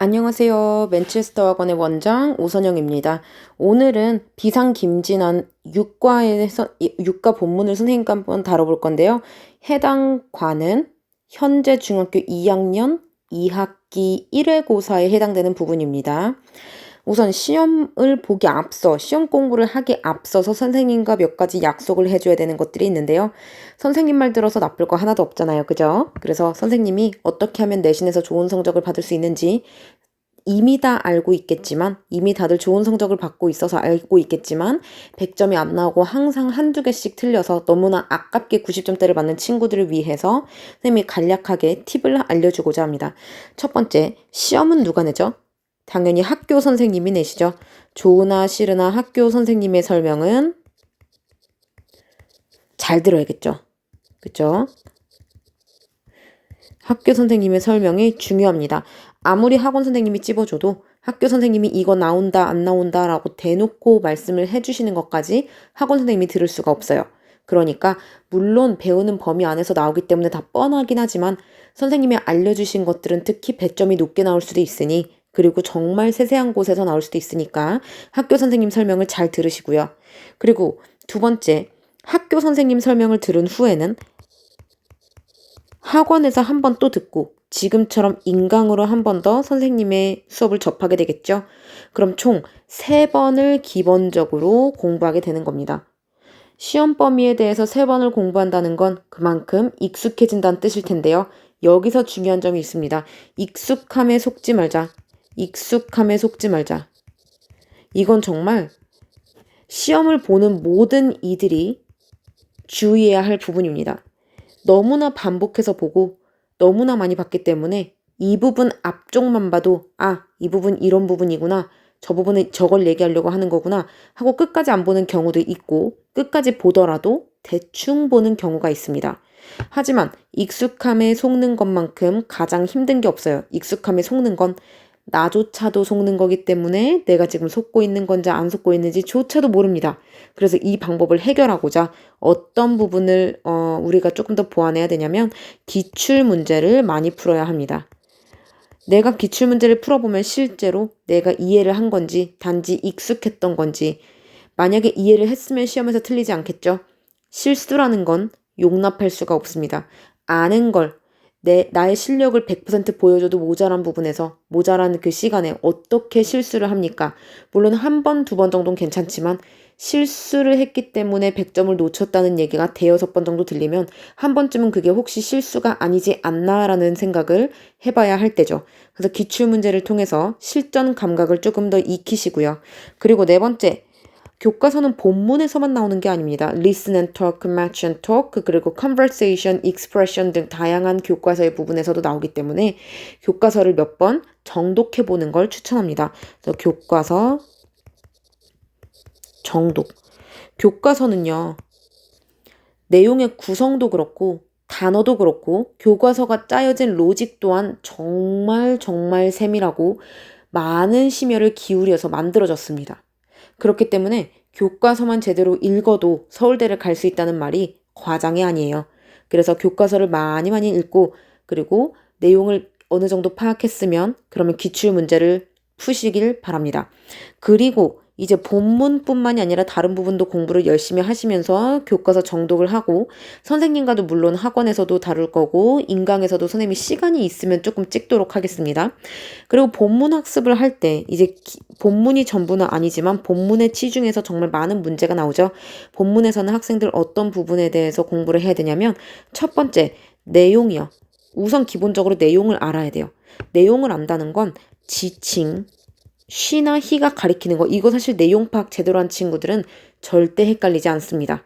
안녕하세요. 맨체스터 학원의 원장 오선영입니다. 오늘은 비상김진환 육과 본문을 선생님과 한번 다뤄볼 건데요. 해당 과는 현재 중학교 2학년 2학기 1회고사에 해당되는 부분입니다. 우선 시험을 보기 앞서, 시험 공부를 하기 앞서서 선생님과 몇 가지 약속을 해줘야 되는 것들이 있는데요. 선생님 말 들어서 나쁠 거 하나도 없잖아요. 그죠? 그래서 선생님이 어떻게 하면 내신에서 좋은 성적을 받을 수 있는지 이미 다 알고 있겠지만, 이미 다들 좋은 성적을 받고 있어서 알고 있겠지만 100점이 안 나오고 항상 한두 개씩 틀려서 너무나 아깝게 90점대를 맞는 친구들을 위해서 선생님이 간략하게 팁을 알려주고자 합니다. 첫 번째, 시험은 누가 내죠? 당연히 학교 선생님이 내시죠. 좋으나 싫으나 학교 선생님의 설명은 잘 들어야겠죠. 그쵸? 학교 선생님의 설명이 중요합니다. 아무리 학원 선생님이 찝어줘도 학교 선생님이 이거 나온다 안 나온다 라고 대놓고 말씀을 해주시는 것까지 학원 선생님이 들을 수가 없어요. 그러니까 물론 배우는 범위 안에서 나오기 때문에 다 뻔하긴 하지만 선생님이 알려주신 것들은 특히 배점이 높게 나올 수도 있으니, 그리고 정말 세세한 곳에서 나올 수도 있으니까 학교 선생님 설명을 잘 들으시고요. 그리고 두 번째, 학교 선생님 설명을 들은 후에는 학원에서 한 번 또 듣고 지금처럼 인강으로 한 번 더 선생님의 수업을 접하게 되겠죠. 그럼 총 3번을 기본적으로 공부하게 되는 겁니다. 시험 범위에 대해서 3번을 공부한다는 건 그만큼 익숙해진다는 뜻일 텐데요. 여기서 중요한 점이 있습니다. 익숙함에 속지 말자. 익숙함에 속지 말자. 이건 정말 시험을 보는 모든 이들이 주의해야 할 부분입니다. 너무나 반복해서 보고 너무나 많이 봤기 때문에 이 부분 앞쪽만 봐도 이 부분 이런 부분이구나, 저 부분은 저걸 얘기하려고 하는 거구나 하고 끝까지 안 보는 경우도 있고, 끝까지 보더라도 대충 보는 경우가 있습니다. 하지만 익숙함에 속는 것만큼 가장 힘든 게 없어요. 익숙함에 속는 건 나조차도 속는 거기 때문에 내가 지금 속고 있는 건지 안 속고 있는지 조차도 모릅니다. 그래서 이 방법을 해결하고자 어떤 부분을 우리가 조금 더 보완해야 되냐면 기출 문제를 많이 풀어야 합니다. 내가 기출 문제를 풀어보면 실제로 내가 이해를 한 건지 단지 익숙했던 건지, 만약에 이해를 했으면 시험에서 틀리지 않겠죠. 실수라는 건 용납할 수가 없습니다. 아는 걸, 나의 실력을 100% 보여줘도 모자란 부분에서, 모자란 그 시간에 어떻게 실수를 합니까? 물론 한 번, 두 번 정도는 괜찮지만 실수를 했기 때문에 100점을 놓쳤다는 얘기가 대여섯 번 정도 들리면 한 번쯤은 그게 혹시 실수가 아니지 않나라는 생각을 해봐야 할 때죠. 그래서 기출문제를 통해서 실전 감각을 조금 더 익히시고요. 그리고 네 번째, 교과서는 본문에서만 나오는 게 아닙니다. Listen and talk, match and talk, 그리고 conversation, expression 등 다양한 교과서의 부분에서도 나오기 때문에 교과서를 몇 번 정독해 보는 걸 추천합니다. 그래서 교과서 정독. 교과서는요, 내용의 구성도 그렇고 단어도 그렇고 교과서가 짜여진 로직 또한 정말 정말 세밀하고 많은 심혈을 기울여서 만들어졌습니다. 그렇기 때문에 교과서만 제대로 읽어도 서울대를 갈 수 있다는 말이 과장이 아니에요. 그래서 교과서를 많이 많이 읽고, 그리고 내용을 어느 정도 파악했으면 그러면 기출 문제를 푸시길 바랍니다. 그리고 이제 본문뿐만이 아니라 다른 부분도 공부를 열심히 하시면서 교과서 정독을 하고, 선생님과도 물론 학원에서도 다룰 거고 인강에서도 선생님이 시간이 있으면 조금 찍도록 하겠습니다. 그리고 본문 학습을 할 때 이제 본문이 전부는 아니지만 본문의 치중에서 정말 많은 문제가 나오죠. 본문에서는 학생들 어떤 부분에 대해서 공부를 해야 되냐면, 첫 번째, 내용이요. 우선 기본적으로 내용을 알아야 돼요. 내용을 안다는 건 지칭, 쉬나 히가 가리키는 거, 이거 사실 내용 파악 제대로 한 친구들은 절대 헷갈리지 않습니다.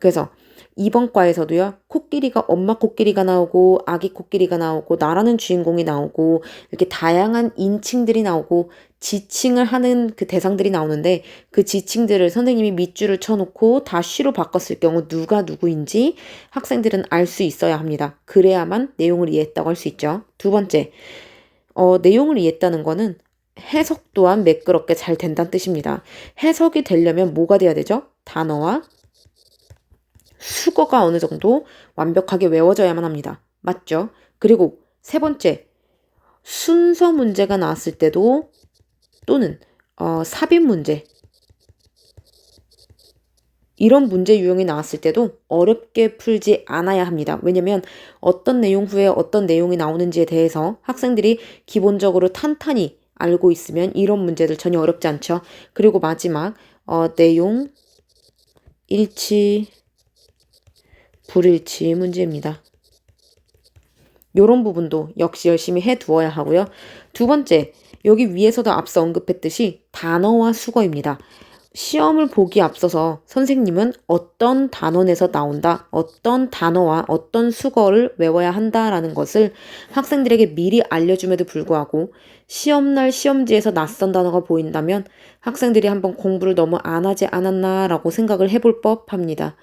그래서 이번 과에서도요, 코끼리가 엄마 코끼리가 나오고 아기 코끼리가 나오고 나라는 주인공이 나오고 이렇게 다양한 인칭들이 나오고 지칭을 하는 그 대상들이 나오는데, 그 지칭들을 선생님이 밑줄을 쳐놓고 다 쉬로 바꿨을 경우 누가 누구인지 학생들은 알 수 있어야 합니다. 그래야만 내용을 이해했다고 할 수 있죠. 두 번째, 내용을 이해했다는 거는 해석 또한 매끄럽게 잘 된다는 뜻입니다. 해석이 되려면 뭐가 돼야 되죠? 단어와 수거가 어느 정도 완벽하게 외워져야만 합니다. 맞죠? 그리고 세 번째, 순서 문제가 나왔을 때도 또는 삽입 문제 이런 문제 유형이 나왔을 때도 어렵게 풀지 않아야 합니다. 왜냐면 어떤 내용 후에 어떤 내용이 나오는지에 대해서 학생들이 기본적으로 탄탄히 알고 있으면 이런 문제들 전혀 어렵지 않죠. 그리고 마지막 내용 일치, 불일치 문제입니다. 이런 부분도 역시 열심히 해두어야 하고요. 두 번째, 여기 위에서도 앞서 언급했듯이 단어와 수거입니다. 시험을 보기 앞서서 선생님은 어떤 단원에서 나온다, 어떤 단어와 어떤 수거를 외워야 한다라는 것을 학생들에게 미리 알려줌에도 불구하고 시험날 시험지에서 낯선 단어가 보인다면 학생들이 한번 공부를 너무 안 하지 않았나라고 생각을 해볼 법합니다.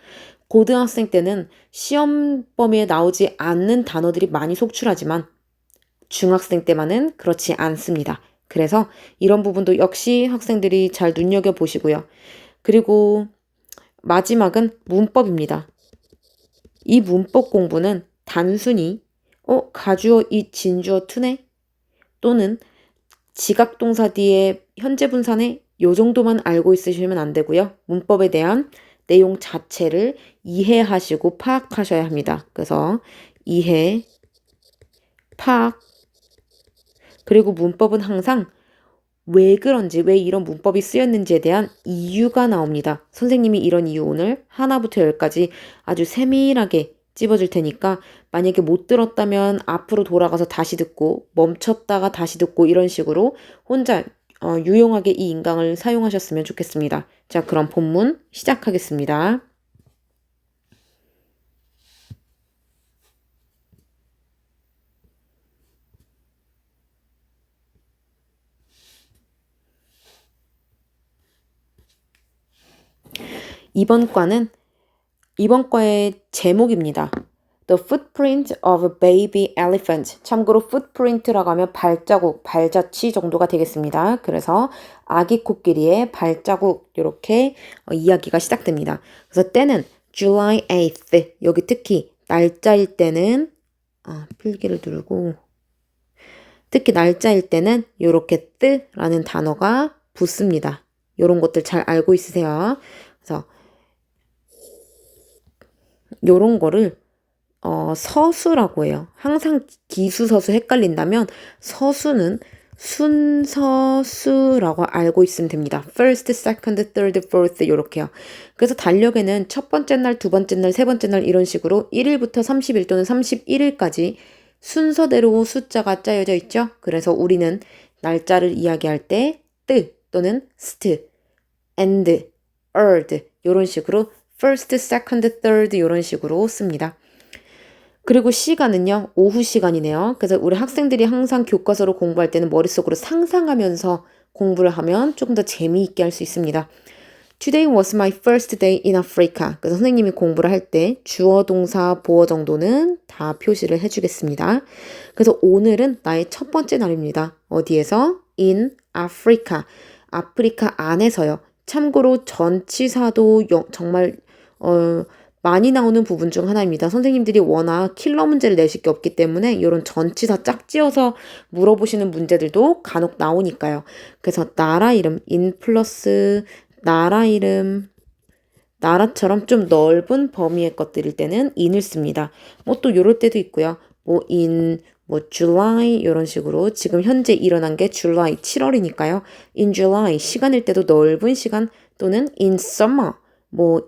고등학생 때는 시험 범위에 나오지 않는 단어들이 많이 속출하지만 중학생 때만은 그렇지 않습니다. 그래서 이런 부분도 역시 학생들이 잘 눈여겨보시고요. 그리고 마지막은 문법입니다. 이 문법 공부는 단순히 가주어 이 진주어 투네 또는 지각동사 뒤에 현재 분사네 요 정도만 알고 있으시면 안 되고요. 문법에 대한 내용 자체를 이해하시고 파악하셔야 합니다. 그래서 이해, 파악, 그리고 문법은 항상 왜 그런지, 왜 이런 문법이 쓰였는지에 대한 이유가 나옵니다. 선생님이 이런 이유 오늘 하나부터 열까지 아주 세밀하게 찝어줄 테니까 만약에 못 들었다면 앞으로 돌아가서 다시 듣고 멈췄다가 다시 듣고 이런 식으로 혼자 유용하게 이 인강을 사용하셨으면 좋겠습니다. 자, 그럼 본문 시작하겠습니다. 이번 과의 제목입니다. The footprint of a baby elephant. 참고로 footprint라고 하면 발자국, 발자취 정도가 되겠습니다. 그래서 아기 코끼리의 발자국 이렇게 이야기가 시작됩니다. 그래서 때는 July 8th. 여기 특히 날짜일 때는 필기를 누르고 특히 날짜일 때는 이렇게 뜨라는 단어가 붙습니다. 이런 것들 잘 알고 있으세요. 그래서 요런 거를 서수라고 해요. 항상 기수서수 헷갈린다면 서수는 순서수라고 알고 있으면 됩니다. First, second, third, fourth 이렇게요. 그래서 달력에는 첫 번째 날, 두 번째 날, 세 번째 날 이런 식으로 1일부터 30일 또는 31일까지 순서대로 숫자가 짜여져 있죠. 그래서 우리는 날짜를 이야기할 때 뜨 또는 st, and, erd 이런 식으로 first, second, third 이런 식으로 씁니다. 그리고 시간은요, 오후 시간이네요. 그래서 우리 학생들이 항상 교과서를 공부할 때는 머릿속으로 상상하면서 공부를 하면 조금 더 재미있게 할 수 있습니다. Today was my first day in Africa. 그래서 선생님이 공부를 할 때 주어, 동사, 보어 정도는 다 표시를 해주겠습니다. 그래서 오늘은 나의 첫 번째 날입니다. 어디에서? In Africa. 아프리카 안에서요. 참고로 전치사도 정말 많이 나오는 부분 중 하나입니다. 선생님들이 워낙 킬러 문제를 내실 게 없기 때문에 이런 전치사 짝지어서 물어보시는 문제들도 간혹 나오니까요. 그래서 나라 이름 in 플러스 나라 이름 나라처럼 좀 넓은 범위의 것들일 때는 in을 씁니다. 뭐 또 요럴 때도 있고요. 뭐 in July 이런 식으로 지금 현재 일어난 게 July 7월이니까요. in July 시간일 때도 넓은 시간 또는 in summer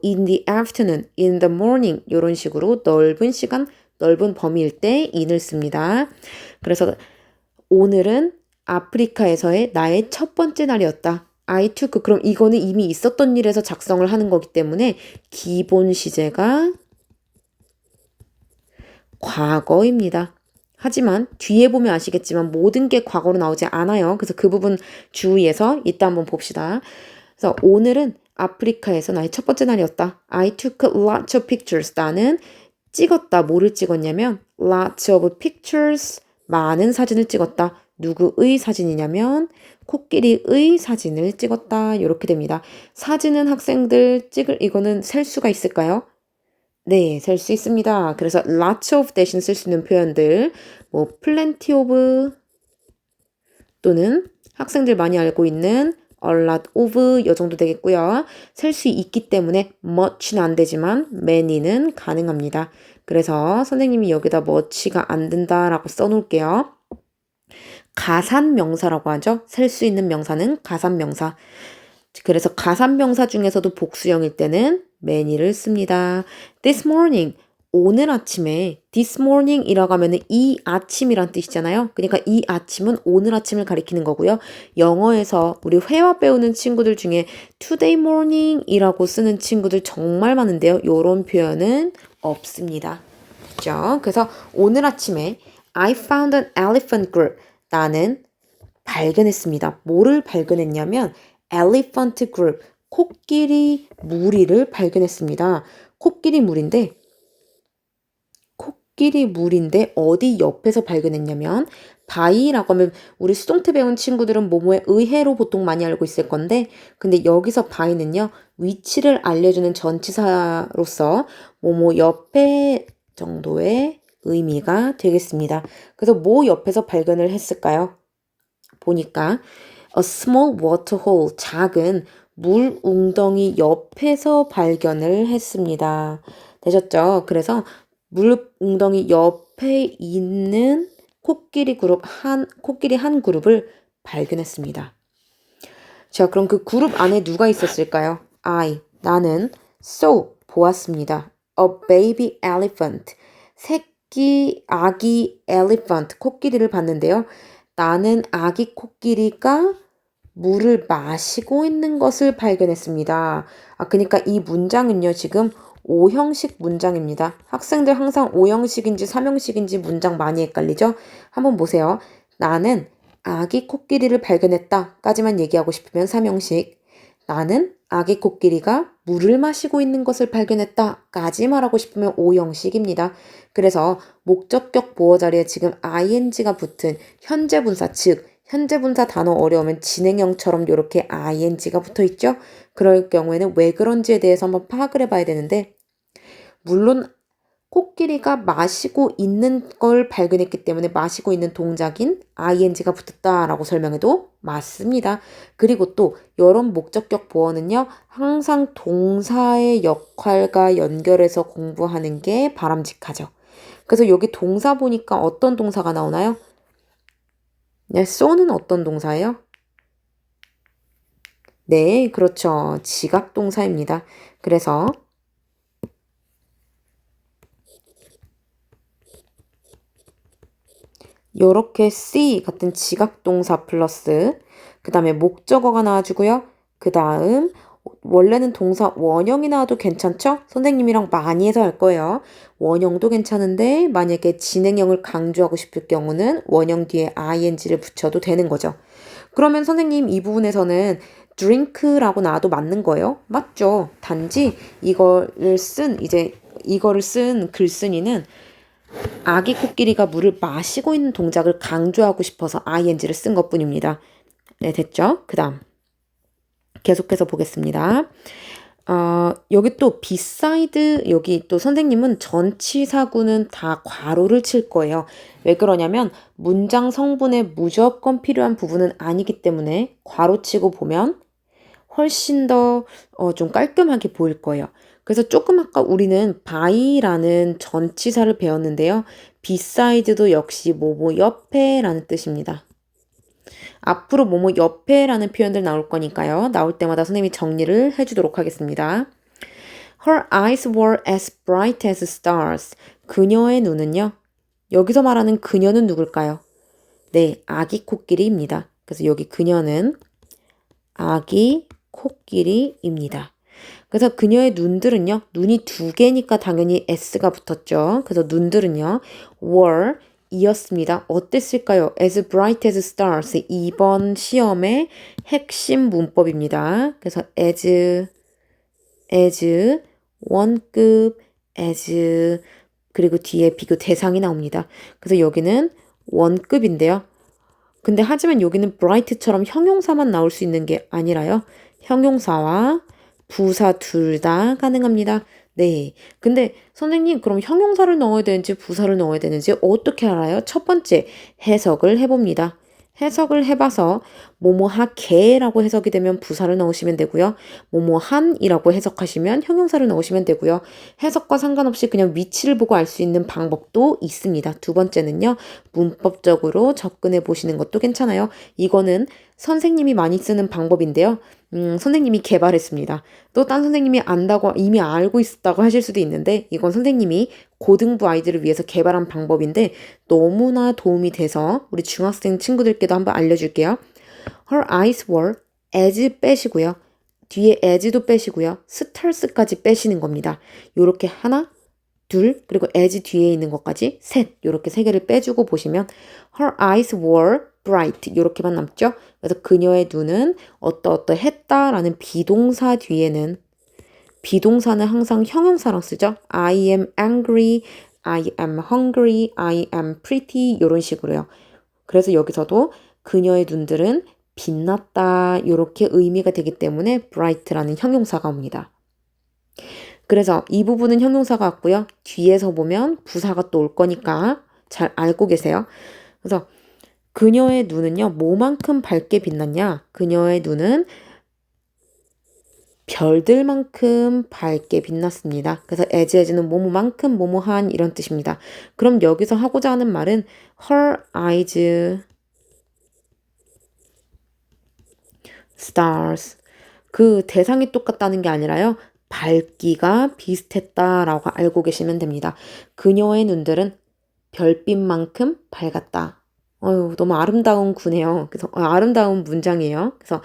in the afternoon, in the morning 이런 식으로 넓은 시간, 넓은 범위일 때 in을 씁니다. 그래서 오늘은 아프리카에서의 나의 첫 번째 날이었다. I took 그럼 이거는 이미 있었던 일에서 작성을 하는 거기 때문에 기본 시제가 과거입니다. 하지만 뒤에 보면 아시겠지만 모든 게 과거로 나오지 않아요. 그래서 그 부분 주의해서 이따 한번 봅시다. 그래서 오늘은 아프리카에서 나의 첫 번째 날이었다. I took lots of pictures. 나는 찍었다. 뭐를 찍었냐면 lots of pictures. 많은 사진을 찍었다. 누구의 사진이냐면 코끼리의 사진을 찍었다. 이렇게 됩니다. 사진은 학생들 이거는 셀 수가 있을까요? 네, 셀 수 있습니다. 그래서 lots of 대신 쓸 수 있는 표현들 plenty of 또는 학생들 많이 알고 있는 a lot of 이 정도 되겠고요. 셀 수 있기 때문에 much는 안 되지만 many는 가능합니다. 그래서 선생님이 여기다 much가 안 된다라고 써놓을게요. 가산명사라고 하죠. 셀 수 있는 명사는 가산명사. 그래서 가산명사 중에서도 복수형일 때는 many를 씁니다. This morning, 오늘 아침에 this morning이라고 하면은 이 아침이란 뜻이잖아요. 그러니까 이 아침은 오늘 아침을 가리키는 거고요. 영어에서 우리 회화 배우는 친구들 중에 today morning이라고 쓰는 친구들 정말 많은데요. 이런 표현은 없습니다. 그렇죠? 그래서 오늘 아침에 I found an elephant group. 나는 발견했습니다. 뭐를 발견했냐면 elephant group, 코끼리 무리를 발견했습니다. 코끼리 무리인데 어디 옆에서 발견했냐면 by라고 하면 우리 수동태 배운 친구들은 뭐뭐에 의해로 보통 많이 알고 있을 건데 근데 여기서 by는요. 위치를 알려주는 전치사로서 뭐뭐 옆에 정도의 의미가 되겠습니다. 그래서 뭐 옆에서 발견을 했을까요? 보니까 a small water hole, 작은 물 웅덩이 옆에서 발견을 했습니다. 되셨죠? 그래서 물 웅덩이 옆에 있는 코끼리 한 그룹을 발견했습니다. 자, 그럼 그 그룹 안에 누가 있었을까요? 나는 saw, 보았습니다. a baby elephant, 아기 elephant, 코끼리를 봤는데요. 나는 아기 코끼리가 물을 마시고 있는 것을 발견했습니다. 그러니까 이 문장은요, 지금 5형식 문장입니다. 학생들 항상 5형식인지 3형식인지 문장 많이 헷갈리죠? 한번 보세요. 나는 아기 코끼리를 발견했다 까지만 얘기하고 싶으면 3형식. 나는 아기 코끼리가 물을 마시고 있는 것을 발견했다 까지 말하고 싶으면 5형식입니다. 그래서 목적격 보어 자리에 지금 ing가 붙은 현재분사, 즉 현재분사 단어 어려우면 진행형처럼 이렇게 ing가 붙어 있죠. 그럴 경우에는 왜 그런지에 대해서 한번 파악을 해봐야 되는데 물론 코끼리가 마시고 있는 걸 발견했기 때문에 마시고 있는 동작인 ing가 붙었다라고 설명해도 맞습니다. 그리고 또 이런 목적격 보어는요. 항상 동사의 역할과 연결해서 공부하는 게 바람직하죠. 그래서 여기 동사 보니까 어떤 동사가 나오나요? 네, 쏘는 어떤 동사예요? 네, 그렇죠. 지각 동사입니다. 그래서 요렇게 see 같은 지각 동사 플러스 그 다음에 목적어가 나와주고요. 그 다음 원래는 동사 원형이 나와도 괜찮죠? 선생님이랑 많이 해서 할 거예요. 원형도 괜찮은데 만약에 진행형을 강조하고 싶을 경우는 원형 뒤에 ing를 붙여도 되는 거죠. 그러면 선생님 이 부분에서는 drink라고 나와도 맞는 거예요? 맞죠? 단지 이거를 쓴 글쓴이는 아기 코끼리가 물을 마시고 있는 동작을 강조하고 싶어서 ing를 쓴 것뿐입니다. 네, 됐죠? 그 다음 계속해서 보겠습니다. 여기 또 beside, 여기 또 선생님은 전치사구는 다 괄호를 칠 거예요. 왜 그러냐면 문장 성분에 무조건 필요한 부분은 아니기 때문에 괄호 치고 보면 훨씬 더 좀 깔끔하게 보일 거예요. 그래서 조금 아까 우리는 by라는 전치사를 배웠는데요. beside도 역시 뭐뭐 옆에라는 뜻입니다. 앞으로 뭐뭐 옆에라는 표현들 나올 거니까요. 나올 때마다 선생님이 정리를 해주도록 하겠습니다. Her eyes were as bright as stars. 그녀의 눈은요. 여기서 말하는 그녀는 누굴까요? 네, 아기 코끼리입니다. 그래서 여기 그녀는 아기 코끼리입니다. 그래서 그녀의 눈들은요. 눈이 두 개니까 당연히 s가 붙었죠. 그래서 눈들은요. were 이었습니다. 어땠을까요? As bright as stars. 이번 시험의 핵심 문법입니다. 그래서 as, 원급, as 그리고 뒤에 비교 대상이 나옵니다. 그래서 여기는 원급인데요. 근데 하지만 여기는 bright처럼 형용사만 나올 수 있는 게 아니라요. 형용사와 부사 둘 다 가능합니다. 네. 근데 선생님 그럼 형용사를 넣어야 되는지 부사를 넣어야 되는지 어떻게 알아요? 첫 번째 해석을 해봅니다. 해석을 해봐서 뭐뭐하게라고 해석이 되면 부사를 넣으시면 되고요. 뭐뭐한이라고 해석하시면 형용사를 넣으시면 되고요. 해석과 상관없이 그냥 위치를 보고 알 수 있는 방법도 있습니다. 두 번째는요. 문법적으로 접근해 보시는 것도 괜찮아요. 이거는 선생님이 많이 쓰는 방법인데요. 선생님이 개발했습니다. 또 딴 선생님이 안다고 이미 알고 있었다고 하실 수도 있는데 이건 선생님이 고등부 아이들을 위해서 개발한 방법인데 너무나 도움이 돼서 우리 중학생 친구들께도 한번 알려줄게요. Her eyes were as 빼시고요. 뒤에 as도 빼시고요. stars까지 빼시는 겁니다. 요렇게 하나, 둘, 그리고 as 뒤에 있는 것까지 셋, 요렇게 세 개를 빼주고 보시면 her eyes were bright 요렇게만 남죠. 그래서 그녀의 눈은 어떠어떠했다라는 비동사 뒤에는 비동사는 항상 형용사랑 쓰죠. I am angry, I am hungry, I am pretty 이런 식으로요. 그래서 여기서도 그녀의 눈들은 빛났다 이렇게 의미가 되기 때문에 bright라는 형용사가 옵니다. 그래서 이 부분은 형용사가 왔고요. 뒤에서 보면 부사가 또 올 거니까 잘 알고 계세요. 그래서 그녀의 눈은요. 뭐만큼 밝게 빛났냐? 그녀의 눈은 별들만큼 밝게 빛났습니다. 그래서 as는 뭐뭐만큼 뭐뭐한 이런 뜻입니다. 그럼 여기서 하고자 하는 말은 her eyes stars 그 대상이 똑같다는 게 아니라요. 밝기가 비슷했다라고 알고 계시면 됩니다. 그녀의 눈들은 별빛만큼 밝았다. 너무 아름다운 구네요. 그래서 아름다운 문장이에요. 그래서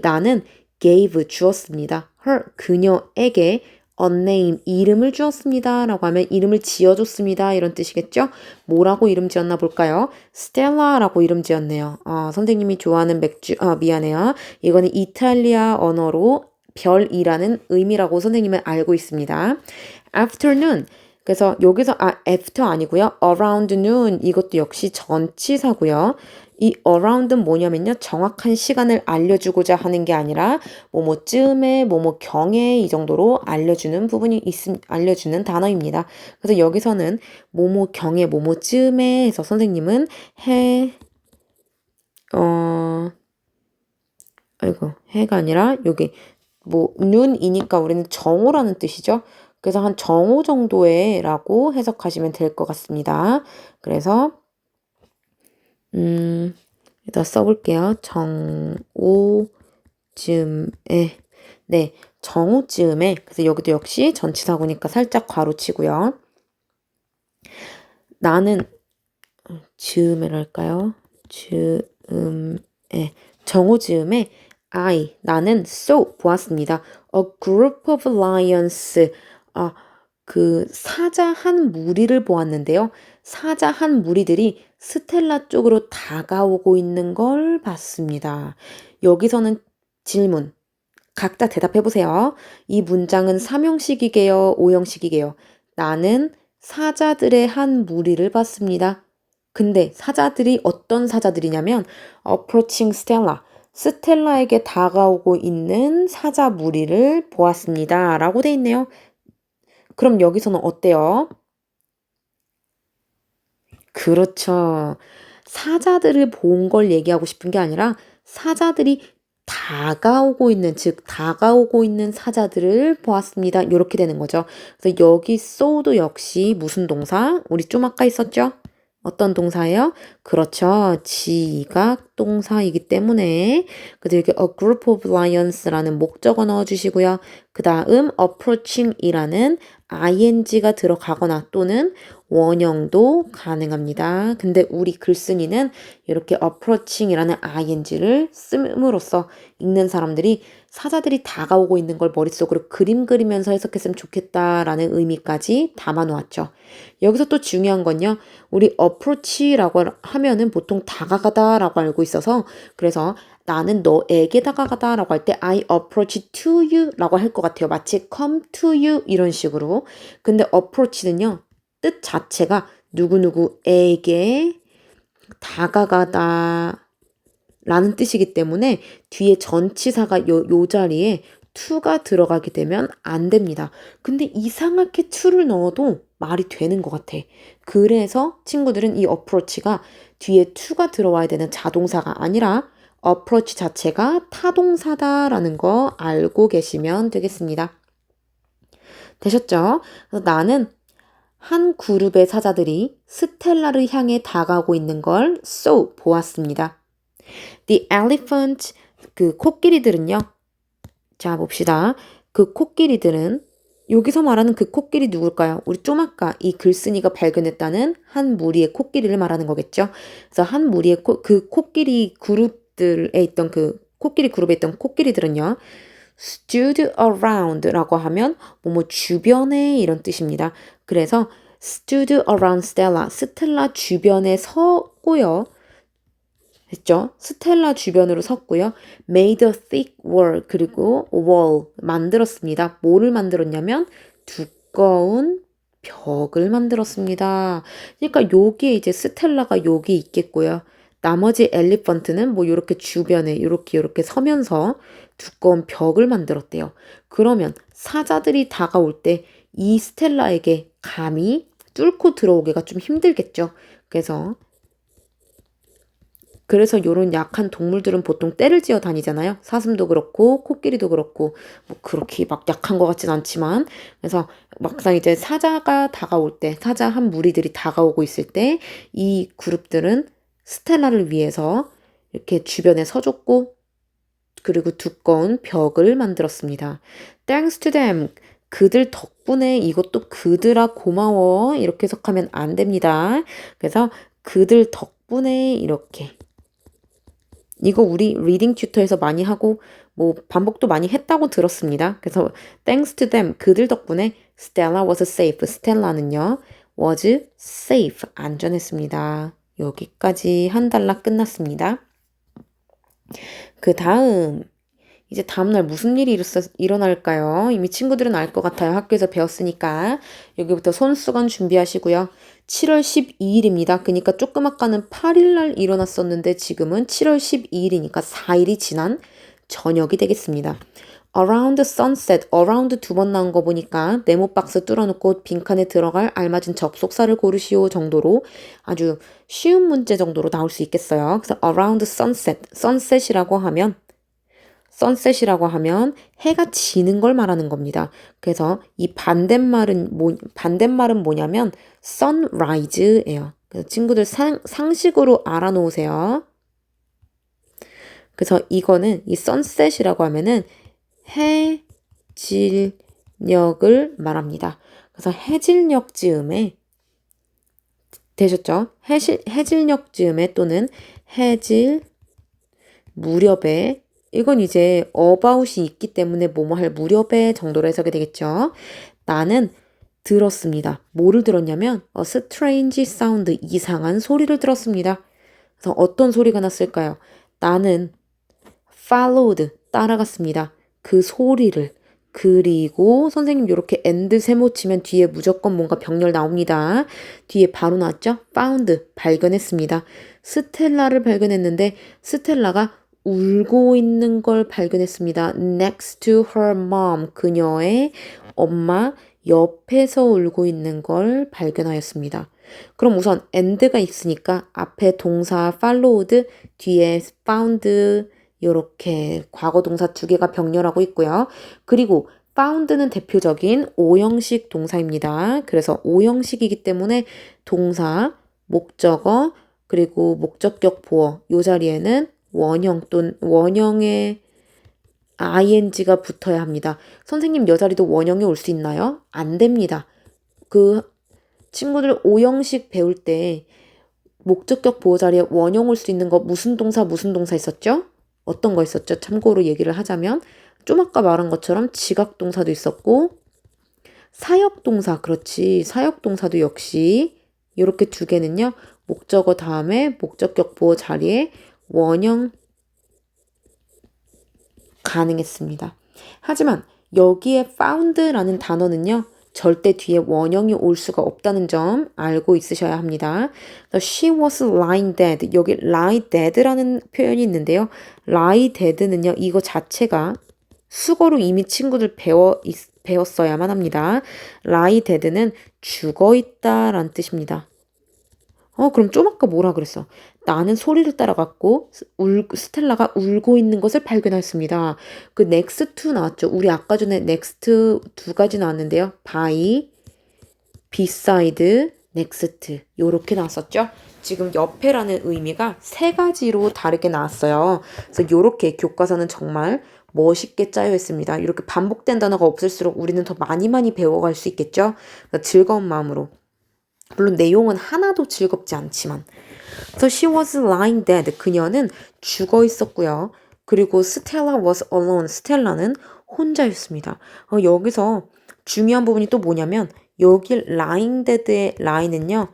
나는 gave 주었습니다. her 그녀에게 a name 이름을 주었습니다. 라고 하면 이름을 지어줬습니다. 이런 뜻이겠죠? 뭐라고 이름 지었나 볼까요? 스텔라라고 이름 지었네요. 선생님이 좋아하는 맥주, 미안해요. 이거는 이탈리아 언어로 별이라는 의미라고 선생님은 알고 있습니다. afternoon 그래서 여기서 after 아니고요. around noon 이것도 역시 전치사고요. 이 around는 뭐냐면요. 정확한 시간을 알려주고자 하는 게 아니라 뭐뭐쯤에 뭐뭐경에 이 정도로 알려주는 알려주는 단어입니다. 그래서 여기서는 뭐뭐경에 뭐뭐쯤에 해서 선생님은 해가 아니라 여기 noon이니까 우리는 정오라는 뜻이죠. 그래서 한 정오 정도에 라고 해석하시면 될 것 같습니다. 그래서 일단 써볼게요. 정오쯤에 네, 정오쯤에 그래서 여기도 역시 전치사고니까 살짝 괄호치고요. 나는 즈음에랄까요? 정오즈음에 나는 saw 보았습니다. A group of lions 그 사자 한 무리를 보았는데요. 사자 한 무리들이 스텔라 쪽으로 다가오고 있는 걸 봤습니다. 여기서는 질문 각자 대답해 보세요. 이 문장은 3형식이게요, 5형식이게요. 나는 사자들의 한 무리를 봤습니다. 근데 사자들이 어떤 사자들이냐면 approaching Stella, 스텔라에게 다가오고 있는 사자 무리를 보았습니다. 라고 돼 있네요. 그럼 여기서는 어때요? 그렇죠. 사자들을 본 걸 얘기하고 싶은 게 아니라 사자들이 다가오고 있는, 즉 다가오고 있는 사자들을 보았습니다. 이렇게 되는 거죠. 그래서 여기 so도 역시 무슨 동사? 우리 좀 아까 있었죠? 어떤 동사예요? 그렇죠. 지각 동사이기 때문에 그래서 여기 a group of lions라는 목적어 넣어주시고요. 그 다음 approaching이라는 ing가 들어가거나 또는 원형도 가능합니다. 근데 우리 글쓴이는 이렇게 approaching이라는 ing를 씀으로써 읽는 사람들이 사자들이 다가오고 있는 걸 머릿속으로 그림 그리면서 해석했으면 좋겠다라는 의미까지 담아 놓았죠. 여기서 또 중요한 건요. 우리 approach라고 하면은 보통 다가가다라고 알고 있어서 그래서 나는 너에게 다가가다라고 할 때 I approach to you라고 할 것 같아요. 마치 come to you 이런 식으로. 근데 approach는요. 뜻 자체가 누구누구에게 다가가다 라는 뜻이기 때문에 뒤에 전치사가 요 자리에 to가 들어가게 되면 안 됩니다. 근데 이상하게 to를 넣어도 말이 되는 것 같아. 그래서 친구들은 이 approach가 뒤에 to가 들어와야 되는 자동사가 아니라 approach 자체가 타동사다라는 거 알고 계시면 되겠습니다. 되셨죠? 그래서 나는 한 그룹의 사자들이 스텔라를 향해 다가오고 있는 걸 보았습니다. The elephant, 그 코끼리들은요. 자, 봅시다. 그 코끼리들은 여기서 말하는 그 코끼리 누굴까요? 우리 좀 아까 이 글쓴이가 발견했다는 한 무리의 코끼리를 말하는 거겠죠. 그래서 한 무리의 그 코끼리 그룹들에 있던 그 코끼리 그룹에 있던 코끼리들은요. stood around라고 하면 뭐뭐 주변에 이런 뜻입니다. 그래서 stood around Stella, 스텔라 주변에 섰고요. 했죠. 스텔라 주변으로 섰고요. made a thick wall, 그리고 wall 만들었습니다. 뭐를 만들었냐면 두꺼운 벽을 만들었습니다. 그러니까 여기에 이제 스텔라가 여기 있겠고요. 나머지 엘리펀트는 뭐 이렇게 주변에 이렇게 서면서 두꺼운 벽을 만들었대요. 그러면 사자들이 다가올 때 이 스텔라에게 감히 뚫고 들어오기가 좀 힘들겠죠. 그래서 이런 약한 동물들은 보통 떼를 지어 다니잖아요. 사슴도 그렇고 코끼리도 그렇고 뭐 그렇게 막 약한 것 같진 않지만 그래서 막상 이제 사자가 다가올 때 사자 한 무리들이 다가오고 있을 때 이 그룹들은 스텔라를 위해서 이렇게 주변에 서줬고 그리고 두꺼운 벽을 만들었습니다. Thanks to them. 그들 덕분에 이것도 그들아 고마워 이렇게 해석하면 안 됩니다. 그래서 그들 덕분에 이렇게 이거 우리 리딩 튜터에서 많이 하고 뭐 반복도 많이 했다고 들었습니다. 그래서 thanks to them 그들 덕분에 Stella was safe. 스텔라는요 was safe 안전했습니다. 여기까지 한 단락 끝났습니다. 그 다음 이제 다음날 무슨 일이 일어날까요? 이미 친구들은 알 것 같아요. 학교에서 배웠으니까. 여기부터 손수건 준비하시고요. 7월 12일입니다. 그러니까 조금 아까는 8일날 일어났었는데 지금은 7월 12일이니까 4일이 지난 저녁이 되겠습니다. Around sunset, around 두 번 나온 거 보니까 네모 박스 뚫어놓고 빈칸에 들어갈 알맞은 접속사를 고르시오 정도로 아주 쉬운 문제 정도로 나올 수 있겠어요. 그래서 around sunset, sunset이라고 하면 해가 지는 걸 말하는 겁니다. 그래서 이 반대말은 뭐냐면 sunrise예요. 그래서 친구들 상식으로 알아놓으세요. 그래서 이거는 이 sunset이라고 하면은 해질녘을 말합니다. 그래서 해질녘 즈음에 되셨죠? 해질녘 즈음에 또는 해질 무렵에 이건 이제 about이 있기 때문에 뭐뭐 할 무렵에 정도로 해석이 되겠죠. 나는 들었습니다. 뭐를 들었냐면 a strange sound, 이상한 소리를 들었습니다. 그래서 어떤 소리가 났을까요? 나는 followed, 따라갔습니다. 그 소리를. 그리고 선생님 이렇게 and 세모 치면 뒤에 무조건 뭔가 병렬 나옵니다. 뒤에 바로 나왔죠? found, 발견했습니다. 스텔라를 발견했는데 스텔라가 울고 있는 걸 발견했습니다. Next to her mom, 그녀의 엄마 옆에서 울고 있는 걸 발견하였습니다. 그럼 우선 and가 있으니까 앞에 동사 followed, 뒤에 found 이렇게 과거 동사 두 개가 병렬하고 있고요. 그리고 found는 대표적인 오형식 동사입니다. 그래서 오형식이기 때문에 동사, 목적어, 그리고 목적격 보어 이 자리에는 원형 또는 원형의 ing가 붙어야 합니다. 선생님 여 자리도 원형이 올 수 있나요? 안 됩니다. 그 친구들 오형식 배울 때 목적격 보호 자리에 원형 올 수 있는 거 무슨 동사 있었죠? 어떤 거 있었죠? 참고로 얘기를 하자면 좀 아까 말한 것처럼 지각 동사도 있었고 사역 동사, 그렇지. 사역 동사도 역시 이렇게 두 개는요. 목적어 다음에 목적격 보호 자리에 원형 가능했습니다. 하지만 여기에 found라는 단어는요. 절대 뒤에 원형이 올 수가 없다는 점 알고 있으셔야 합니다. She was lying dead. 여기 lie dead라는 표현이 있는데요. lie dead는요. 이거 자체가 수거로 이미 친구들 배웠어야만 합니다. lie dead는 죽어 있다라는 뜻입니다. 그럼 좀 아까 뭐라 그랬어? 나는 소리를 따라갔고 스텔라가 울고 있는 것을 발견했습니다. 그 next to 나왔죠. 우리 아까 전에 next 두 가지 나왔는데요. by, beside, next 요렇게 나왔었죠. 지금 옆에라는 의미가 세 가지로 다르게 나왔어요. 그래서 요렇게 교과서는 정말 멋있게 짜여 있습니다. 이렇게 반복된 단어가 없을수록 우리는 더 많이 배워갈 수 있겠죠. 즐거운 마음으로. 물론 내용은 하나도 즐겁지 않지만. So she was lying dead. 그녀는 죽어 있었고요. 그리고 Stella was alone. 스텔라는 혼자였습니다. 여기서 중요한 부분이 또 뭐냐면 여기 lying dead의 lie는요.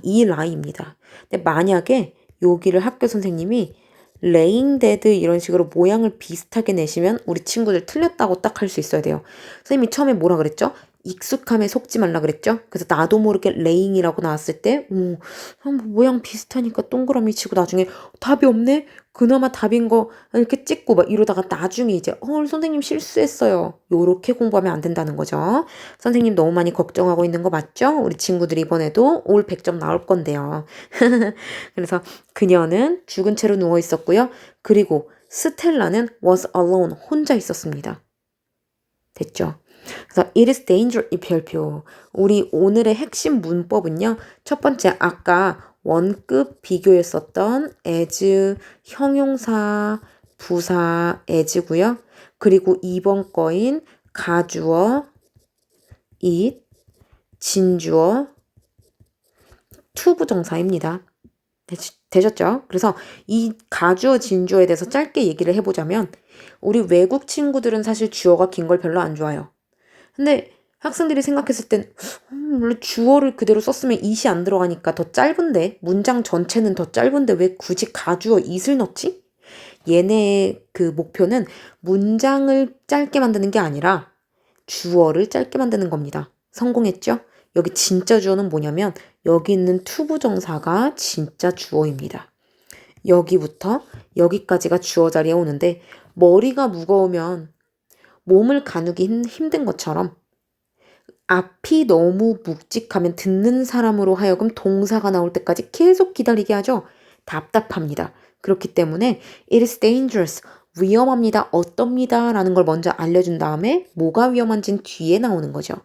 이 lie입니다. 근데 만약에 여기를 학교 선생님이 laying dead 이런 식으로 모양을 비슷하게 내시면 우리 친구들 틀렸다고 딱 할 수 있어야 돼요. 선생님이 처음에 뭐라 그랬죠? 익숙함에 속지 말라 그랬죠? 그래서 나도 모르게 laying이라고 나왔을 때 모양 비슷하니까 동그라미 치고 나중에 답이 없네? 그나마 답인 거 이렇게 찍고 막 이러다가 나중에 이제 선생님 실수했어요. 요렇게 공부하면 안 된다는 거죠. 선생님 너무 많이 걱정하고 있는 거 맞죠? 우리 친구들 이번에도 올 100점 나올 건데요. 그래서 그녀는 죽은 채로 누워 있었고요. 그리고 스텔라는 was alone, 혼자 있었습니다. 됐죠? 그래서 it is dangerous 이 별표. 우리 오늘의 핵심 문법은요. 첫 번째 아까 원급 비교했었던 as 형용사 부사 as고요. 그리고 2번 거인 가주어 it 진주어 투부정사입니다. 되셨죠? 그래서 이 가주어 진주어에 대해서 짧게 얘기를 해보자면 우리 외국 친구들은 사실 주어가 긴 걸 별로 안 좋아해요. 근데 학생들이 생각했을 땐 원래 주어를 그대로 썼으면 it이 안 들어가니까 더 짧은데 문장 전체는 더 짧은데 왜 굳이 가주어 it을 넣지? 얘네의 그 목표는 문장을 짧게 만드는 게 아니라 주어를 짧게 만드는 겁니다. 성공했죠? 여기 진짜 주어는 뭐냐면 여기 있는 투부정사가 진짜 주어입니다. 여기부터 여기까지가 주어 자리에 오는데 머리가 무거우면 몸을 가누기 힘든 것처럼 앞이 너무 묵직하면 듣는 사람으로 하여금 동사가 나올 때까지 계속 기다리게 하죠. 답답합니다. 그렇기 때문에 it is dangerous, 위험합니다, 어떻습니다 라는 걸 먼저 알려준 다음에 뭐가 위험한지는 뒤에 나오는 거죠.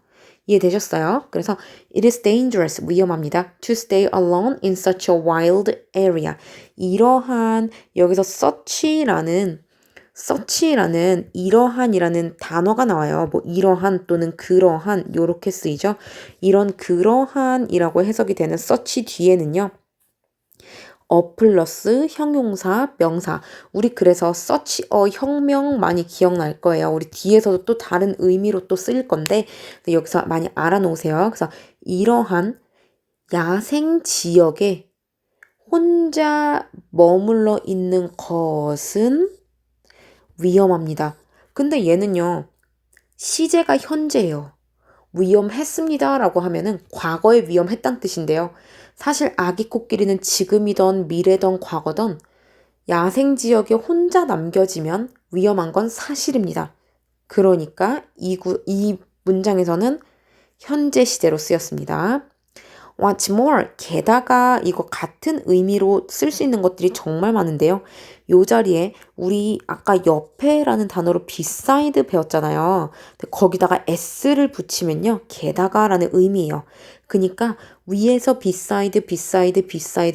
이해되셨어요? 그래서 it is dangerous, 위험합니다. to stay alone in such a wild area. 이러한 여기서 such라는 이러한이라는 단어가 나와요. 뭐 이러한 또는 그러한 요렇게 쓰이죠. 이런 그러한이라고 해석이 되는 such 뒤에는요. 플러스 형용사, 명사. 우리 그래서 such 혁명 많이 기억날 거예요. 우리 뒤에서도 또 다른 의미로 또 쓰일 건데 여기서 많이 알아놓으세요. 그래서 이러한 야생 지역에 혼자 머물러 있는 것은 위험합니다. 근데 얘는요. 시제가 현재예요. 위험했습니다 라고 하면은 과거에 위험했다는 뜻인데요. 사실 아기 코끼리는 지금이던 미래던 과거던 야생지역에 혼자 남겨지면 위험한 건 사실입니다. 그러니까 이 문장에서는 현재 시제로 쓰였습니다. What's more, 게다가 이거 같은 의미로 쓸 수 있는 것들이 정말 많은데요. 요 자리에 우리 아까 옆에라는 단어로 beside 배웠잖아요. 거기다가 s를 붙이면요. 게다가라는 의미예요. 그러니까 위에서 beside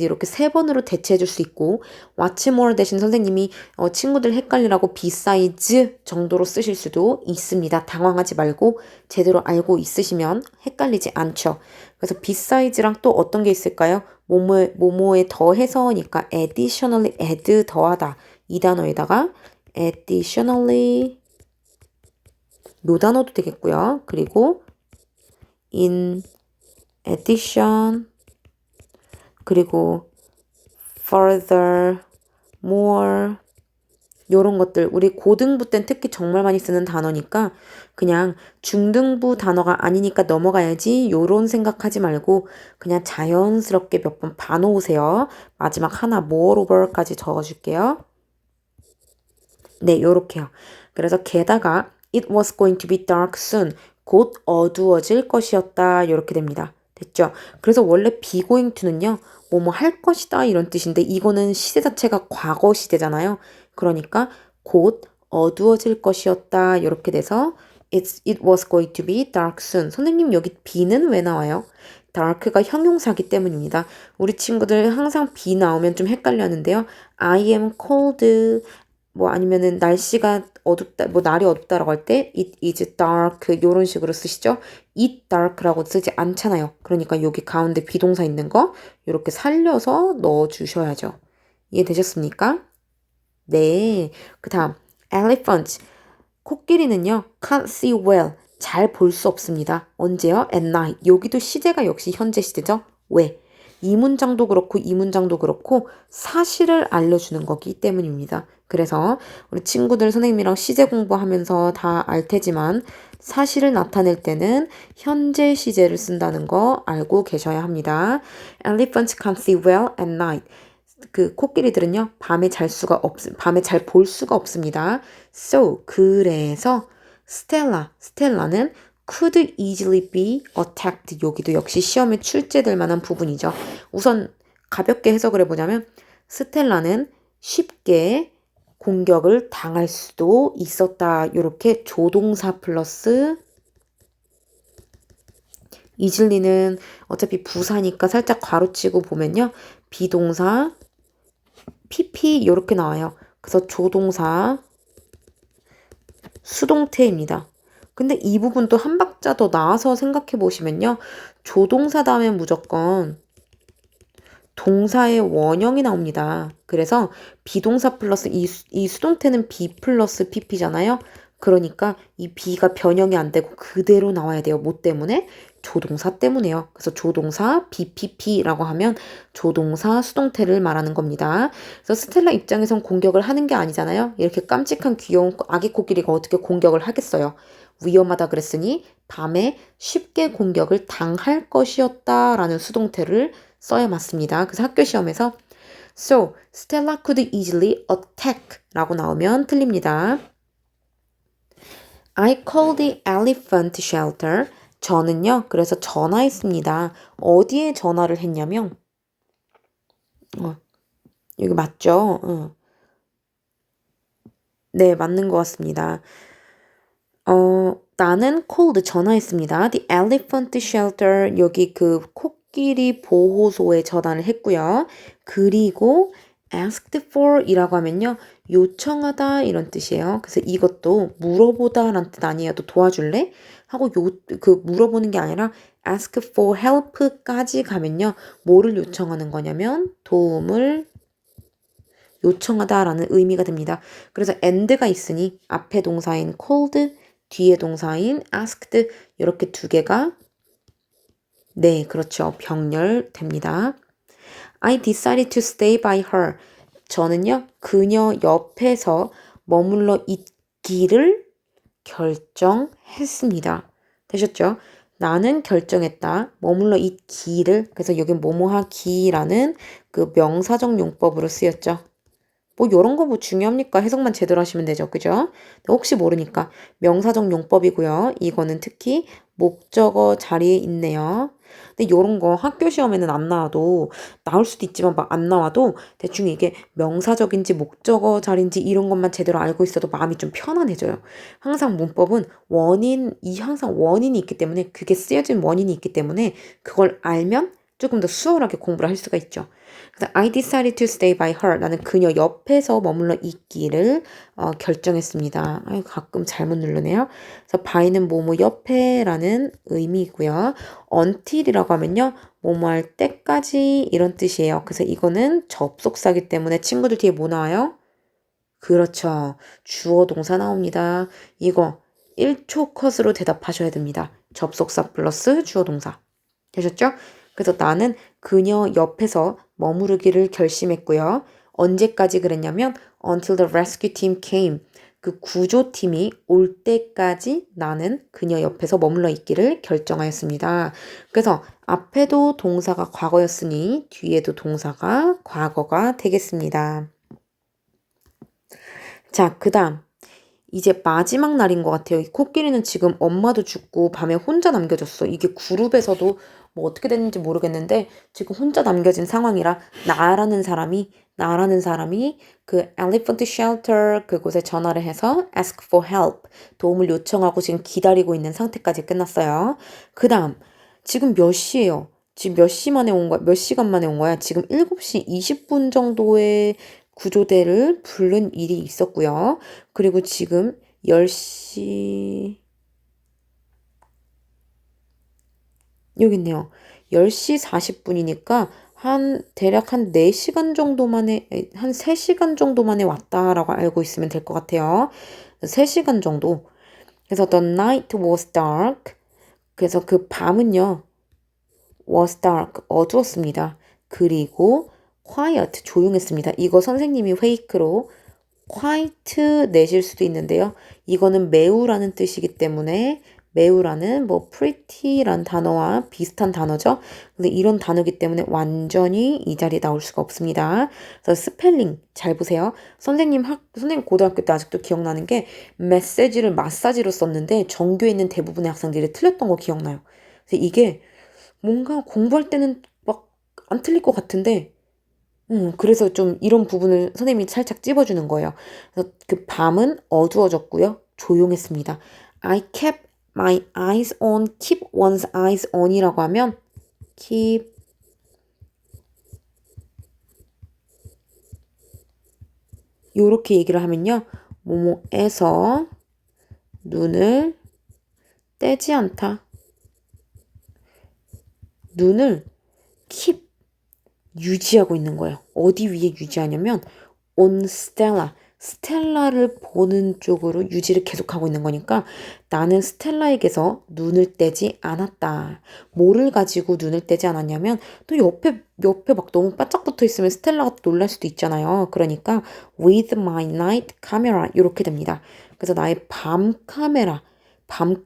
이렇게 세 번으로 대체해 줄 수 있고 what's more 대신 선생님이 친구들 헷갈리라고 besides 정도로 쓰실 수도 있습니다. 당황하지 말고 제대로 알고 있으시면 헷갈리지 않죠. 그래서 besides랑 또 어떤 게 있을까요? 뭐뭐에 더해서니까 additionally add 더하다 이 단어에다가 additionally 요 단어도 되겠고요. 그리고 in addition 그리고 further more 요런 것들 우리 고등부 땐 특히 정말 많이 쓰는 단어니까 그냥 중등부 단어가 아니니까 넘어가야지 요런 생각하지 말고 그냥 자연스럽게 몇 번 봐놓으세요. 마지막 하나 moreover까지 적어줄게요. 네, 요렇게요. 그래서 게다가 it was going to be dark soon. 곧 어두워질 것이었다. 요렇게 됩니다. 됐죠? 그래서 원래 be going to는요. 뭐뭐 할 것이다 이런 뜻인데 이거는 시제 자체가 과거 시제잖아요. 그러니까 곧 어두워질 것이었다. 요렇게 돼서 it was going to be dark soon. 선생님 여기 be는 왜 나와요? dark가 형용사기 때문입니다. 우리 친구들 항상 be 나오면 좀 헷갈려하는데요. I am cold. 뭐 아니면은 날씨가 어둡다, 뭐 날이 어둡다라고 할 때 it is dark 요런 식으로 쓰시죠. it dark라고 쓰지 않잖아요. 그러니까 여기 가운데 비동사 있는 거 이렇게 살려서 넣어 주셔야죠. 이해되셨습니까? 네. 그 다음 elephant. 코끼리는요 can't see well. 잘 볼 수 없습니다. 언제요? at night. 여기도 시제가 역시 현재 시제죠. 왜? 이 문장도 그렇고 이 문장도 그렇고 사실을 알려주는 거기 때문입니다. 그래서 우리 친구들 선생님이랑 시제 공부하면서 다 알 테지만 사실을 나타낼 때는 현재 시제를 쓴다는 거 알고 계셔야 합니다. Elephants can't see well at night. 그 코끼리들은요 밤에 잘 볼 수가 없습니다. So 그래서 스텔라는 could easily be attacked. 여기도 역시 시험에 출제될 만한 부분이죠. 우선 가볍게 해석을 해보자면 스텔라는 쉽게 공격을 당할 수도 있었다. 이렇게 조동사 플러스 이즐리는 어차피 부사니까 살짝 가로치고 보면요. 비동사 PP 이렇게 나와요. 그래서 조동사 수동태입니다. 근데 이 부분도 한 박자 더 나와서 생각해 보시면요. 조동사 다음에 무조건 동사의 원형이 나옵니다. 그래서 비동사 플러스 이 수동태는 be 플러스 pp잖아요. 그러니까 이 be가 변형이 안 되고 그대로 나와야 돼요. 뭐 때문에? 조동사 때문에요. 그래서 조동사 BPP라고 하면 조동사 수동태를 말하는 겁니다. 그래서 스텔라 입장에선 공격을 하는 게 아니잖아요. 이렇게 깜찍한 귀여운 아기 코끼리가 어떻게 공격을 하겠어요. 위험하다 그랬으니 밤에 쉽게 공격을 당할 것이었다라는 수동태를 써야 맞습니다. 그래서 학교 시험에서 So, Stella could easily attack 라고 나오면 틀립니다. I called the elephant shelter. 저는요, 그래서 전화했습니다. 어디에 전화를 했냐면, 여기 맞죠? 네, 맞는 것 같습니다. 나는 called 전화했습니다. The elephant shelter 여기 그 코끼리 보호소에 전화를 했고요. 그리고 asked for 이라고 하면요. 요청하다 이런 뜻이에요. 그래서 이것도 물어보다 라는 뜻 아니에요. 또 도와줄래? 하고 그 물어보는 게 아니라 ask for help까지 가면요. 뭐를 요청하는 거냐면 도움을 요청하다라는 의미가 됩니다. 그래서 and가 있으니 앞에 동사인 called, 뒤에 동사인 asked 이렇게 두 개가 네, 그렇죠. 병렬됩니다. I decided to stay by her. 저는요, 그녀 옆에서 머물러 있기를 결정했습니다. 되셨죠? 나는 결정했다. 머물러 있기를. 그래서 여기 뭐뭐하기라는 그 명사적 용법으로 쓰였죠. 뭐 요런 거 뭐 중요합니까? 해석만 제대로 하시면 되죠. 그죠? 혹시 모르니까 명사적 용법이고요. 이거는 특히 목적어 자리에 있네요. 근데 요런 거 학교 시험에는 안 나와도 나올 수도 있지만 막 안 나와도 대충 이게 명사적인지 목적어 자리인지 이런 것만 제대로 알고 있어도 마음이 좀 편안해져요. 항상 문법은 항상 원인이 있기 때문에 그게 쓰여진 원인이 있기 때문에 그걸 알면 조금 더 수월하게 공부를 할 수가 있죠. 그래서 I decided to stay by her. 나는 그녀 옆에서 머물러 있기를 결정했습니다. 아유, 가끔 잘못 누르네요. 그래서 by는 뭐뭐 옆에라는 의미이고요. until이라고 하면요. 뭐뭐 할 때까지 이런 뜻이에요. 그래서 이거는 접속사기 때문에 친구들 뒤에 뭐 나와요? 그렇죠. 주어 동사 나옵니다. 이거 1초 컷으로 대답하셔야 됩니다. 접속사 플러스 주어 동사. 되셨죠? 그래서 나는 그녀 옆에서 머무르기를 결심했고요. 언제까지 그랬냐면 until the rescue team came. 그 구조팀이 올 때까지 나는 그녀 옆에서 머물러 있기를 결정하였습니다. 그래서 앞에도 동사가 과거였으니 뒤에도 동사가 과거가 되겠습니다. 자, 그다음. 이제 마지막 날인 것 같아요. 이 코끼리는 지금 엄마도 죽고 밤에 혼자 남겨졌어. 이게 그룹에서도 뭐 어떻게 됐는지 모르겠는데 지금 혼자 남겨진 상황이라 나라는 사람이 그 elephant shelter 그곳에 전화를 해서 ask for help 도움을 요청하고 지금 기다리고 있는 상태까지 끝났어요. 그다음 지금 몇 시예요? 지금 몇 시 만에 온 거야? 몇 시간 만에 온 거야? 지금 7시 20분 정도의 구조대를 부른 일이 있었고요. 그리고 지금 10시, 여기 있네요. 10시 40분이니까 대략 한 4시간 정도 만에, 한 3시간 정도 만에 왔다라고 알고 있으면 될 것 같아요. 3시간 정도. 그래서 the night was dark. 그래서 그 밤은요, was dark. 어두웠습니다. 그리고 quiet. 조용했습니다. 이거 선생님이 페이크로 quite 내실 수도 있는데요. 이거는 매우라는 뜻이기 때문에 매우라는 뭐 pretty란 단어와 비슷한 단어죠. 근데 이런 단어이기 때문에 완전히 이 자리에 나올 수가 없습니다. 그래서 스펠링 잘 보세요. 선생님 고등학교 때 아직도 기억나는 게 메시지를 마사지로 썼는데 전교에 있는 대부분의 학생들이 틀렸던 거 기억나요. 그래서 이게 뭔가 공부할 때는 막 안 틀릴 것 같은데 그래서 좀 이런 부분을 선생님이 살짝 찝어주는 거예요. 그래서 그 밤은 어두워졌고요. 조용했습니다. I kept my eyes on, keep one's eyes on이라고 하면 keep 요렇게 얘기를 하면요. 뭐뭐에서 눈을 떼지 않다. 눈을 keep 유지하고 있는 거예요. 어디 위에 유지하냐면 on Stella. 스텔라를 보는 쪽으로 유지를 계속하고 있는 거니까 나는 스텔라에게서 눈을 떼지 않았다. 뭐를 가지고 눈을 떼지 않았냐면 또 옆에 막 너무 바짝 붙어 있으면 스텔라가 놀랄 수도 있잖아요. 그러니까 with my night camera 이렇게 됩니다. 그래서 나의 밤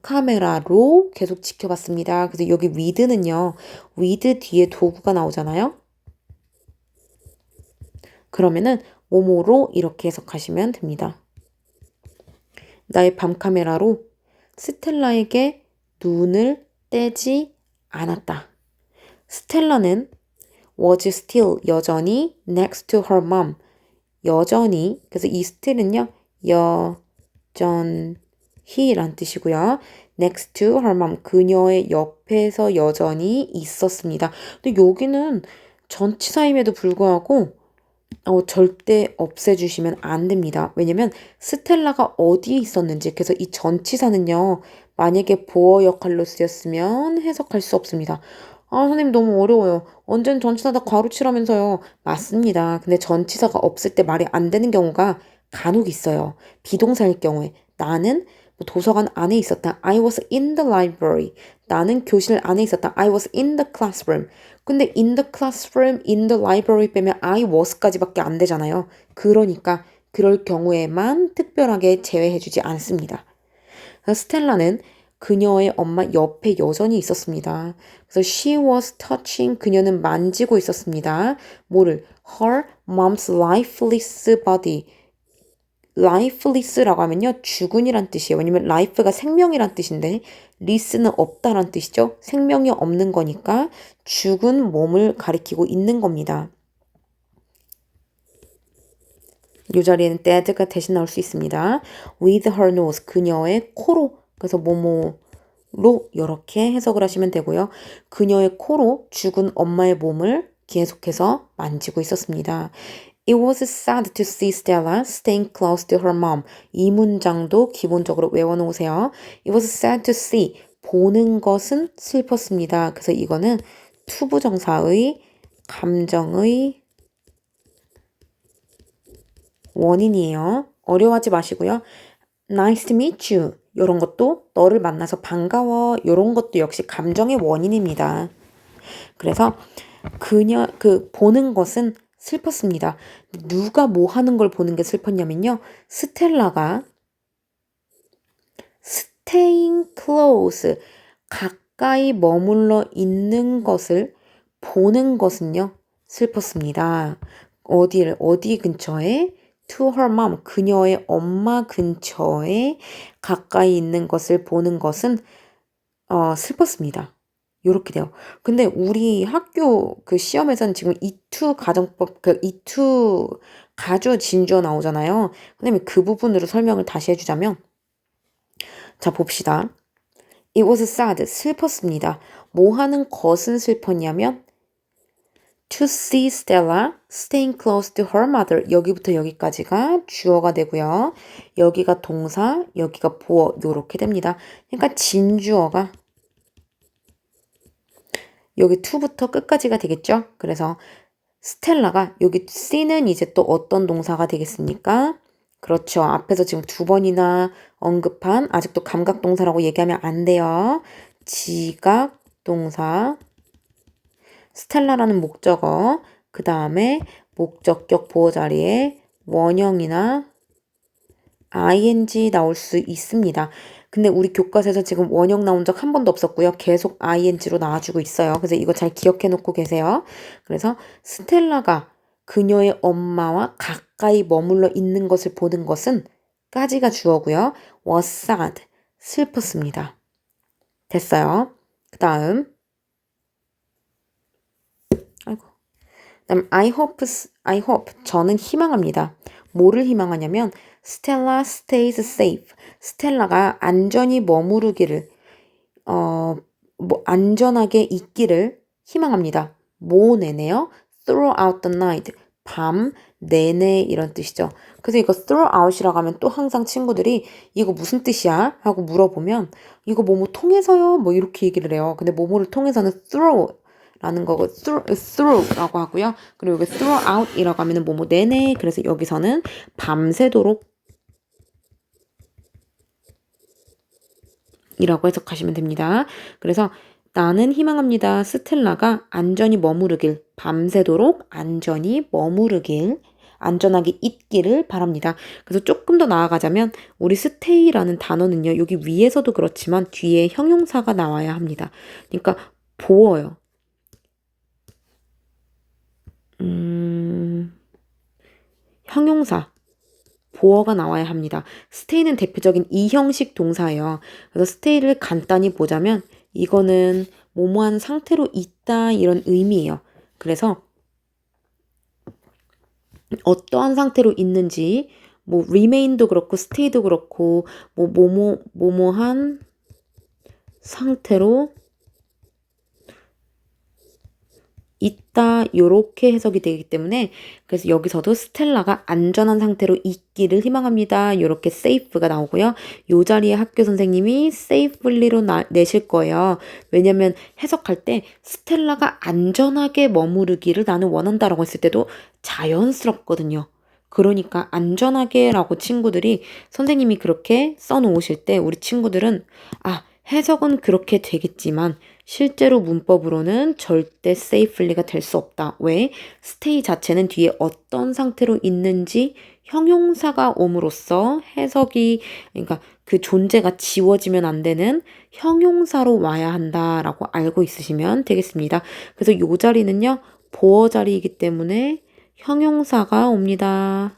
카메라로 계속 지켜봤습니다. 그래서 여기 with는요. with 뒤에 도구가 나오잖아요. 그러면은 뭐뭐로 이렇게 해석하시면 됩니다. 나의 밤카메라로 스텔라에게 눈을 떼지 않았다. 스텔라는 was still 여전히 next to her mom. 여전히 그래서 이 still은요. 여전히란 뜻이고요. next to her mom 그녀의 옆에서 여전히 있었습니다. 근데 여기는 전치사임에도 불구하고 절대 없애주시면 안 됩니다. 왜냐면 스텔라가 어디에 있었는지 그래서 이 전치사는요. 만약에 보어 역할로 쓰였으면 해석할 수 없습니다. 아 선생님 너무 어려워요. 언젠 전치사다 괄호치라면서요. 맞습니다. 근데 전치사가 없을 때 말이 안 되는 경우가 간혹 있어요. 비동사일 경우에 나는 뭐 도서관 안에 있었다. I was in the library. 나는 교실 안에 있었다. I was in the classroom. 근데 in the classroom, in the library 빼면 I was까지밖에 안 되잖아요. 그러니까 그럴 경우에만 특별하게 제외해주지 않습니다. 스텔라는 그녀의 엄마 옆에 여전히 있었습니다. 그래서 she was touching 그녀는 만지고 있었습니다. 뭐를? her mom's lifeless body. lifeless라고 하면요. 죽은이란 뜻이에요. 왜냐면 life가 생명이란 뜻인데 less는 없다란 뜻이죠. 생명이 없는 거니까 죽은 몸을 가리키고 있는 겁니다. 이 자리에는 dead가 대신 나올 수 있습니다. with her nose 그녀의 코로 그래서 뭐뭐로 이렇게 해석을 하시면 되고요. 그녀의 코로 죽은 엄마의 몸을 계속해서 만지고 있었습니다. It was sad to see Stella staying close to her mom. 이 문장도 기본적으로 외워놓으세요. It was sad to see. 보는 것은 슬펐습니다. 그래서 이거는 투부정사의 감정의 원인이에요. 어려워하지 마시고요. Nice to meet you. 이런 것도 너를 만나서 반가워. 이런 것도 역시 감정의 원인입니다. 그래서 보는 것은 슬펐습니다. 누가 뭐 하는 걸 보는 게 슬펐냐면요. 스텔라가 staying close, 가까이 머물러 있는 것을 보는 것은요. 슬펐습니다. 어디 근처에? to her mom. 그녀의 엄마 근처에 가까이 있는 것을 보는 것은 슬펐습니다. 요렇게 돼요. 근데 우리 학교 그 시험에서는 지금 이투 가정법, 그 이투 가주 진주어 나오잖아요. 그다음에 그 부분으로 설명을 다시 해주자면, 자, 봅시다. It was sad. 슬펐습니다. 뭐 하는 것은 슬펐냐면, to see Stella staying close to her mother. 여기부터 여기까지가 주어가 되고요. 여기가 동사, 여기가 보어, 요렇게 됩니다. 그러니까 진주어가 여기 to부터 끝까지가 되겠죠? 그래서 스텔라가 여기 C는 이제 또 어떤 동사가 되겠습니까? 그렇죠. 앞에서 지금 두 번이나 언급한 아직도 감각동사라고 얘기하면 안 돼요. 지각동사, 스텔라라는 목적어, 그 다음에 목적격 보호 자리에 원형이나 ing 나올 수 있습니다. 근데 우리 교과서에서 지금 원형 나온 적 한 번도 없었고요. 계속 ing로 나와주고 있어요. 그래서 이거 잘 기억해 놓고 계세요. 그래서 스텔라가 그녀의 엄마와 가까이 머물러 있는 것을 보는 것은 까지가 주어고요. was sad, 슬펐습니다. 됐어요. 그 다음 그다음 I hope 저는 희망합니다. 뭐를 희망하냐면 Stella stays safe. 스텔라가 안전히 머무르기를 안전하게 있기를 희망합니다. 뭐 내내요? Throughout the night. 밤 내내 이런 뜻이죠. 그래서 이거 throughout이라고 하면 또 항상 친구들이 이거 무슨 뜻이야? 하고 물어보면 이거 뭐뭐 통해서요? 뭐 이렇게 얘기를 해요. 근데 뭐뭐를 통해서는 through 라는 거고 through라고 하고요. 그리고 여기 throughout이라고 하면은 뭐뭐 내내. 그래서 여기서는 밤새도록 이라고 해석하시면 됩니다. 그래서 나는 희망합니다. 스텔라가 안전히 머무르길, 밤새도록 안전히 머무르길, 안전하게 있기를 바랍니다. 그래서 조금 더 나아가자면 우리 stay라는 단어는요. 여기 위에서도 그렇지만 뒤에 형용사가 나와야 합니다. 그러니까 보어요. 형용사. 보어가 나와야 합니다. stay는 대표적인 이형식 동사예요. 그래서 stay를 간단히 보자면 이거는 뭐뭐한 상태로 있다 이런 의미예요. 그래서 어떠한 상태로 있는지 뭐 remain도 그렇고 stay도 그렇고 뭐뭐한 상태로 있다 요렇게 해석이 되기 때문에 그래서 여기서도 스텔라가 안전한 상태로 있기를 희망합니다. 요렇게 safe가 나오고요. 요 자리에 학교 선생님이 safely로 내실 거예요. 왜냐면 해석할 때 스텔라가 안전하게 머무르기를 나는 원한다라고 했을 때도 자연스럽거든요. 그러니까 안전하게 라고 친구들이 선생님이 그렇게 써놓으실 때 우리 친구들은 해석은 그렇게 되겠지만 실제로 문법으로는 절대 safely가 될 수 없다. 왜? stay 자체는 뒤에 어떤 상태로 있는지 형용사가 옴으로써 해석이 그러니까 그 존재가 지워지면 안 되는 형용사로 와야 한다라고 알고 있으시면 되겠습니다. 그래서 요 자리는요. 보어 자리이기 때문에 형용사가 옵니다.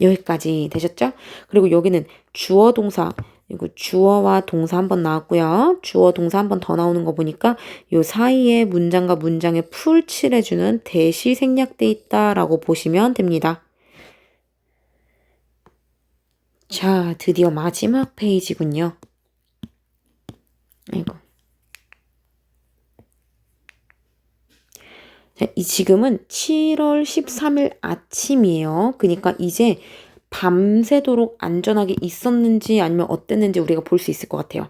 여기까지 되셨죠? 그리고 여기는 주어 동사 그리고 주어와 동사 한 번 나왔고요. 주어 동사 한 번 더 나오는 거 보니까 요 사이에 문장과 문장에 풀 칠해주는 대시 생략돼 있다라고 보시면 됩니다. 자, 드디어 마지막 페이지군요. 아이고. 자, 지금은 7월 13일 아침이에요. 그러니까 이제 밤새도록 안전하게 있었는지 아니면 어땠는지 우리가 볼 수 있을 것 같아요.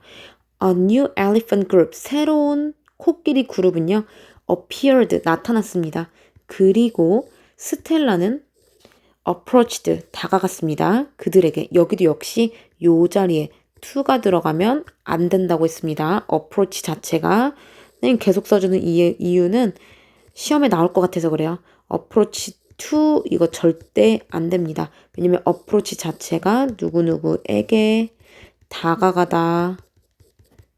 A new elephant group, 새로운 코끼리 그룹은요. appeared, 나타났습니다. 그리고 스텔라는 approached, 다가갔습니다. 그들에게. 여기도 역시 요 자리에 to가 들어가면 안 된다고 했습니다. approach 자체가. 계속 써주는 이유는 시험에 나올 것 같아서 그래요. approach to 이거 절대 안 됩니다. 왜냐면 approach 자체가 누구누구에게 다가가다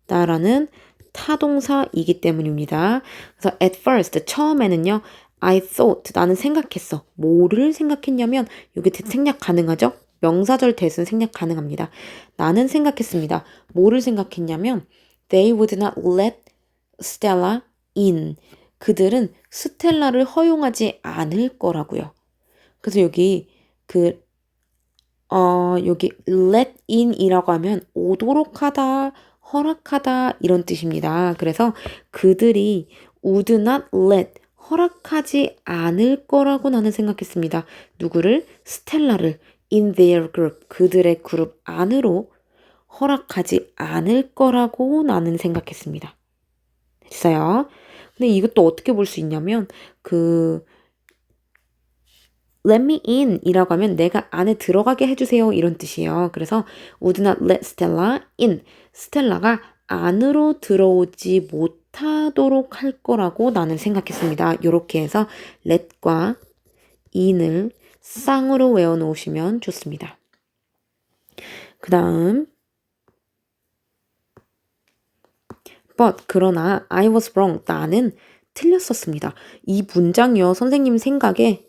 라는 타동사이기 때문입니다. 그래서 at first 처음에는요. I thought, 나는 생각했어. 뭐를 생각했냐면 여기 생략 가능하죠? 명사절 대수는 생략 가능합니다. 나는 생각했습니다. 뭐를 생각했냐면 they would not let Stella in. 그들은 스텔라를 허용하지 않을 거라고요. 그래서 여기 여기 let in이라고 하면 오도록 하다, 허락하다 이런 뜻입니다. 그래서 그들이 would not let 허락하지 않을 거라고 나는 생각했습니다. 누구를? 스텔라를 in their group 그들의 그룹 안으로 허락하지 않을 거라고 나는 생각했습니다. 됐어요. 근데 이것도 어떻게 볼 수 있냐면 let me in 이라고 하면 내가 안에 들어가게 해주세요 이런 뜻이에요. 그래서 would not let Stella in. 스텔라가 안으로 들어오지 못하도록 할 거라고 나는 생각했습니다. 이렇게 해서 let과 in을 쌍으로 외워놓으시면 좋습니다. 그 다음 but 그러나 I was wrong. 나는 틀렸었습니다. 이 문장이요. 선생님 생각에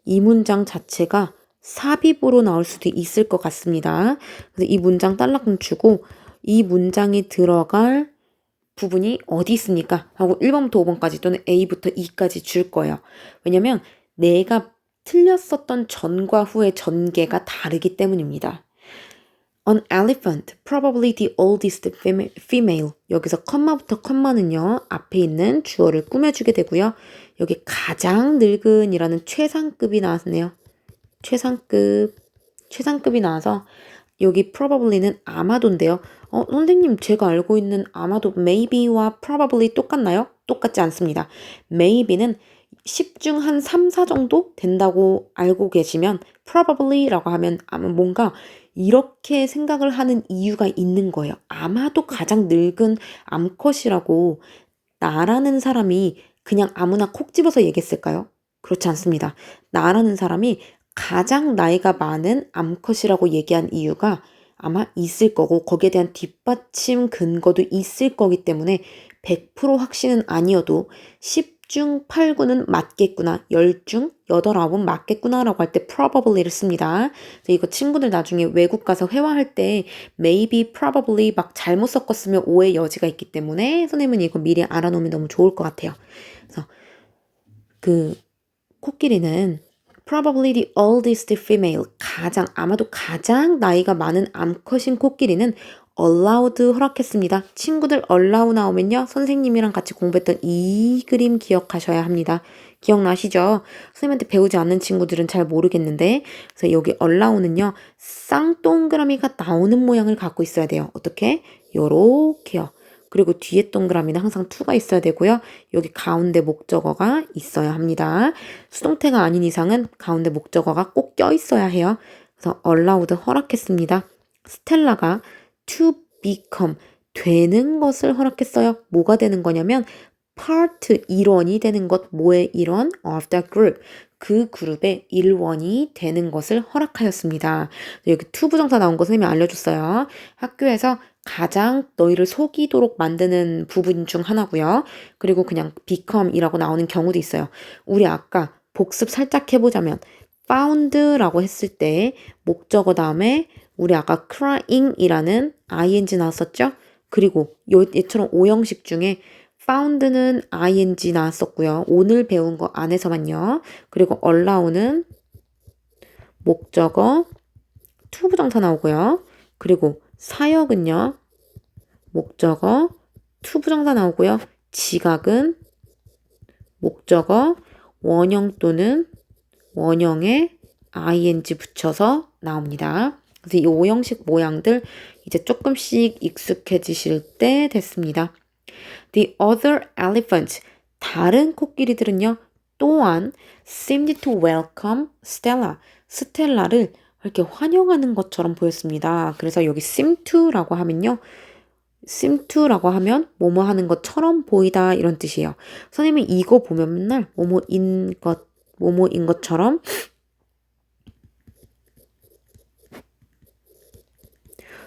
이 문장 자체가 삽입으로 나올 수도 있을 것 같습니다. 그래서 이 문장 딸락 멈추고 이 문장이 들어갈 부분이 어디 있습니까? 하고 1번부터 5번까지 또는 A부터 E까지 줄 거예요. 왜냐면 내가 틀렸었던 전과 후의 전개가 다르기 때문입니다. An elephant, probably the oldest female. 여기서 컴마부터 컴마는요. 앞에 있는 주어를 꾸며주게 되고요. 여기 가장 늙은이라는 최상급이 나왔네요. 최상급이 나와서 여기 probably는 아마도인데요. 선생님 제가 알고 있는 아마도 maybe와 probably 똑같나요? 똑같지 않습니다. maybe는 10중 한 3, 4 정도 된다고 알고 계시면 probably라고 하면 아마 뭔가 이렇게 생각을 하는 이유가 있는 거예요. 아마도 가장 늙은 암컷이라고 나라는 사람이 그냥 아무나 콕 집어서 얘기했을까요? 그렇지 않습니다. 나라는 사람이 가장 나이가 많은 암컷이라고 얘기한 이유가 아마 있을 거고 거기에 대한 뒷받침 근거도 있을 거기 때문에 100% 확신은 아니어도 10중 8, 9는 맞겠구나. 10중 8, 9은 맞겠구나 라고 할 때 probably를 씁니다. 이거 친구들 나중에 외국 가서 회화할 때 maybe, probably 막 잘못 섞었으면 오해 여지가 있기 때문에 선생님은 이거 미리 알아놓으면 너무 좋을 것 같아요. 그래서 코끼리는 probably the oldest female, 아마도 가장 나이가 많은 암컷인 코끼리는 allowed 허락했습니다. 친구들 allow 나오면요. 선생님이랑 같이 공부했던 이 그림 기억하셔야 합니다. 기억나시죠? 선생님한테 배우지 않는 친구들은 잘 모르겠는데 그래서 여기 allow는요. 쌍동그라미가 나오는 모양을 갖고 있어야 돼요. 어떻게? 요렇게요. 그리고 뒤에 동그라미는 항상 to가 있어야 되고요. 여기 가운데 목적어가 있어야 합니다. 수동태가 아닌 이상은 가운데 목적어가 꼭 껴 있어야 해요. 그래서 allowed 허락했습니다. 스텔라가 to become 되는 것을 허락했어요. 뭐가 되는 거냐면 part 일원이 되는 것, 뭐의 일원? of the group. 그 그룹의 일원이 되는 것을 허락하였습니다. 여기 to 부정사 나온 거 선생님이 알려줬어요. 학교에서 가장 너희를 속이도록 만드는 부분 중 하나고요. 그리고 그냥 become이라고 나오는 경우도 있어요. 우리 아까 복습 살짝 해보자면 found라고 했을 때 목적어 다음에 우리 아까 crying이라는 ing 나왔었죠? 그리고 얘처럼 오형식 중에 found는 ing 나왔었고요. 오늘 배운 거 안에서만요. 그리고 allow는 목적어 to 부정사 나오고요. 그리고 사역은요. 목적어 to 부정사 나오고요. 지각은 목적어 원형 또는 원형에 ing 붙여서 나옵니다. 그래서 이 오형식 모양들 이제 조금씩 익숙해지실 때 됐습니다. The other elephants, 다른 코끼리들은요. 또한 seemed to welcome Stella, 스텔라를 이렇게 환영하는 것처럼 보였습니다. 그래서 여기 seem to라고 하면요. seem to라고 하면 뭐뭐 하는 것처럼 보이다 이런 뜻이에요. 선생님이 이거 보면 맨날 뭐뭐인 것처럼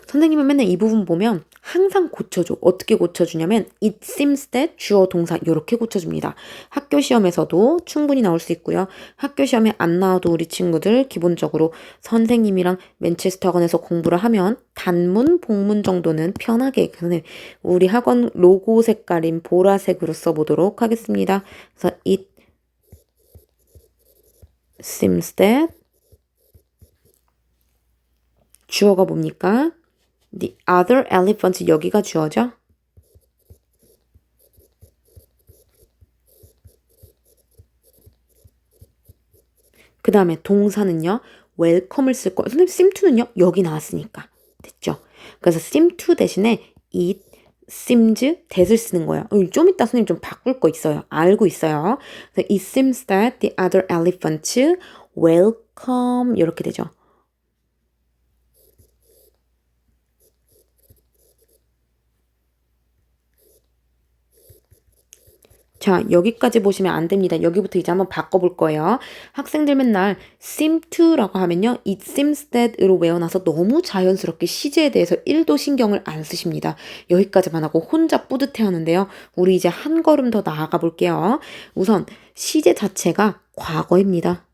선생님은 맨날 이 부분 보면 항상 고쳐줘. 어떻게 고쳐주냐면 it seems that 주어 동사 이렇게 고쳐줍니다. 학교 시험에서도 충분히 나올 수 있고요. 학교 시험에 안 나와도 우리 친구들 기본적으로 선생님이랑 맨체스터 학원에서 공부를 하면 단문, 복문 정도는 편하게 그냥 우리 학원 로고 색깔인 보라색으로 써보도록 하겠습니다. 그래서 it seems that 주어가 뭡니까? The other elephants 여기가 주어죠? 그 다음에 동사는요. welcome을 쓸 거예요. 선생님 seem to는요. 여기 나왔으니까. 됐죠? 그래서 seem to 대신에 it seems that을 쓰는 거예요. 좀 이따 선생님 좀 바꿀 거 있어요. 알고 있어요. 그래서 it seems that the other elephants welcome 이렇게 되죠. 자, 여기까지 보시면 안 됩니다. 여기부터 이제 한번 바꿔볼 거예요. 학생들 맨날 seem to라고 하면요. it seems that으로 외워놔서 너무 자연스럽게 시제에 대해서 1도 신경을 안 쓰십니다. 여기까지만 하고 혼자 뿌듯해 하는데요. 우리 이제 한 걸음 더 나아가 볼게요. 우선 시제 자체가 과거입니다.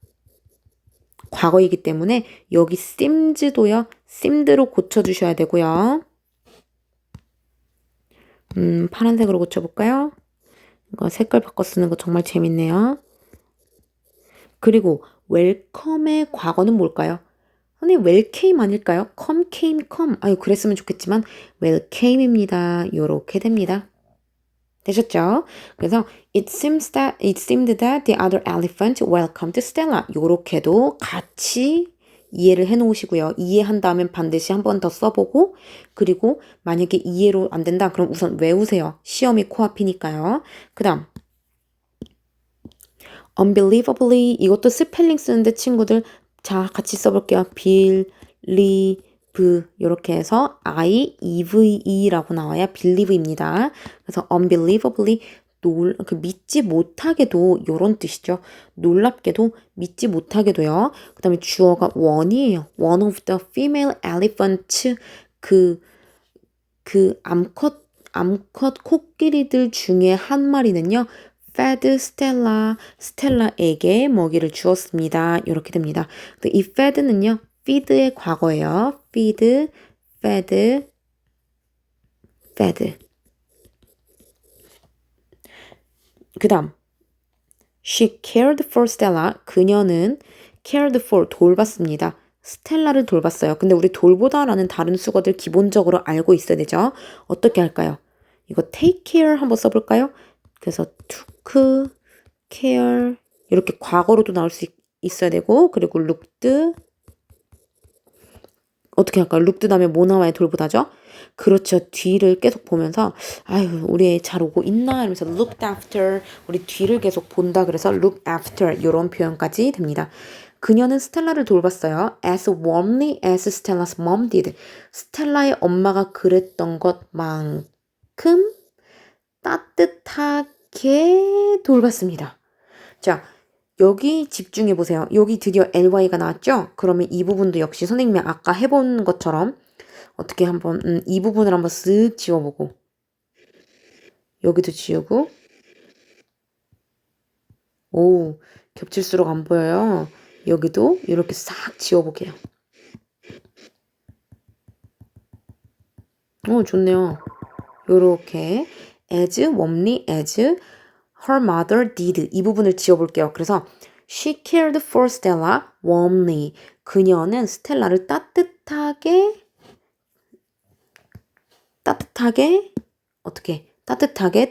과거이기 때문에 여기 seems도요. seemed로 고쳐주셔야 되고요. 파란색으로 고쳐볼까요? 이거 색깔 바꿔 쓰는 거 정말 재밌네요. 그리고 웰컴의 과거는 뭘까요? 선생님 웰케임 아닐까요? come came come. 아유 그랬으면 좋겠지만 웰케임입니다. 요렇게 됩니다. 되셨죠? 그래서 it seemed that the other elephant welcomed Stella. 요렇게도 같이 이해를 해 놓으시고요. 이해한 다음엔 반드시 한 번 더 써보고 그리고 만약에 이해로 안 된다 그럼 우선 외우세요. 시험이 코앞이니까요. 그 다음 unbelievably 이것도 스펠링 쓰는데 친구들 자 같이 써볼게요. believe 이렇게 해서 IEVE라고 나와야 believe입니다. 그래서 unbelievably 믿지 못하게도 이런 뜻이죠. 놀랍게도 믿지 못하게도요. 그 다음에 주어가 one이에요. one of the female elephants 그 암컷 코끼리들 중에 한 마리는요. fed 스텔라에게 먹이를 주었습니다. 이렇게 됩니다. 이 fed는요. feed의 과거예요. feed, fed. 그 다음 She cared for Stella. 그녀는 cared for 돌봤습니다. 스텔라를 돌봤어요. 근데 우리 돌보다라는 다른 수거들 기본적으로 알고 있어야 되죠. 어떻게 할까요? 이거 take care 한번 써볼까요? 그래서 took care 이렇게 과거로도 나올 수 있어야 되고 그리고 looked 어떻게 할까요? looked 다음에 뭐 나와야 돌보다죠? 그렇죠. 뒤를 계속 보면서 아유 우리 애 잘 오고 있나 이러면서 looked after 우리 뒤를 계속 본다 그래서 look after 이런 표현까지 됩니다. 그녀는 스텔라를 돌봤어요. as warmly as Stella's mom did. 스텔라의 엄마가 그랬던 것만큼 따뜻하게 돌봤습니다. 자, 여기 집중해 보세요. 여기 드디어 ly가 나왔죠? 그러면 이 부분도 역시 선생님이 아까 해본 것처럼 어떻게 한번 이 부분을 한번 쓱 지워보고 여기도 지우고 오 겹칠수록 안 보여요. 여기도 이렇게 싹 지워볼게요. 좋네요. 요렇게 as warmly as her mother did 이 부분을 지워볼게요. 그래서 she cared for Stella warmly 그녀는 스텔라를 따뜻하게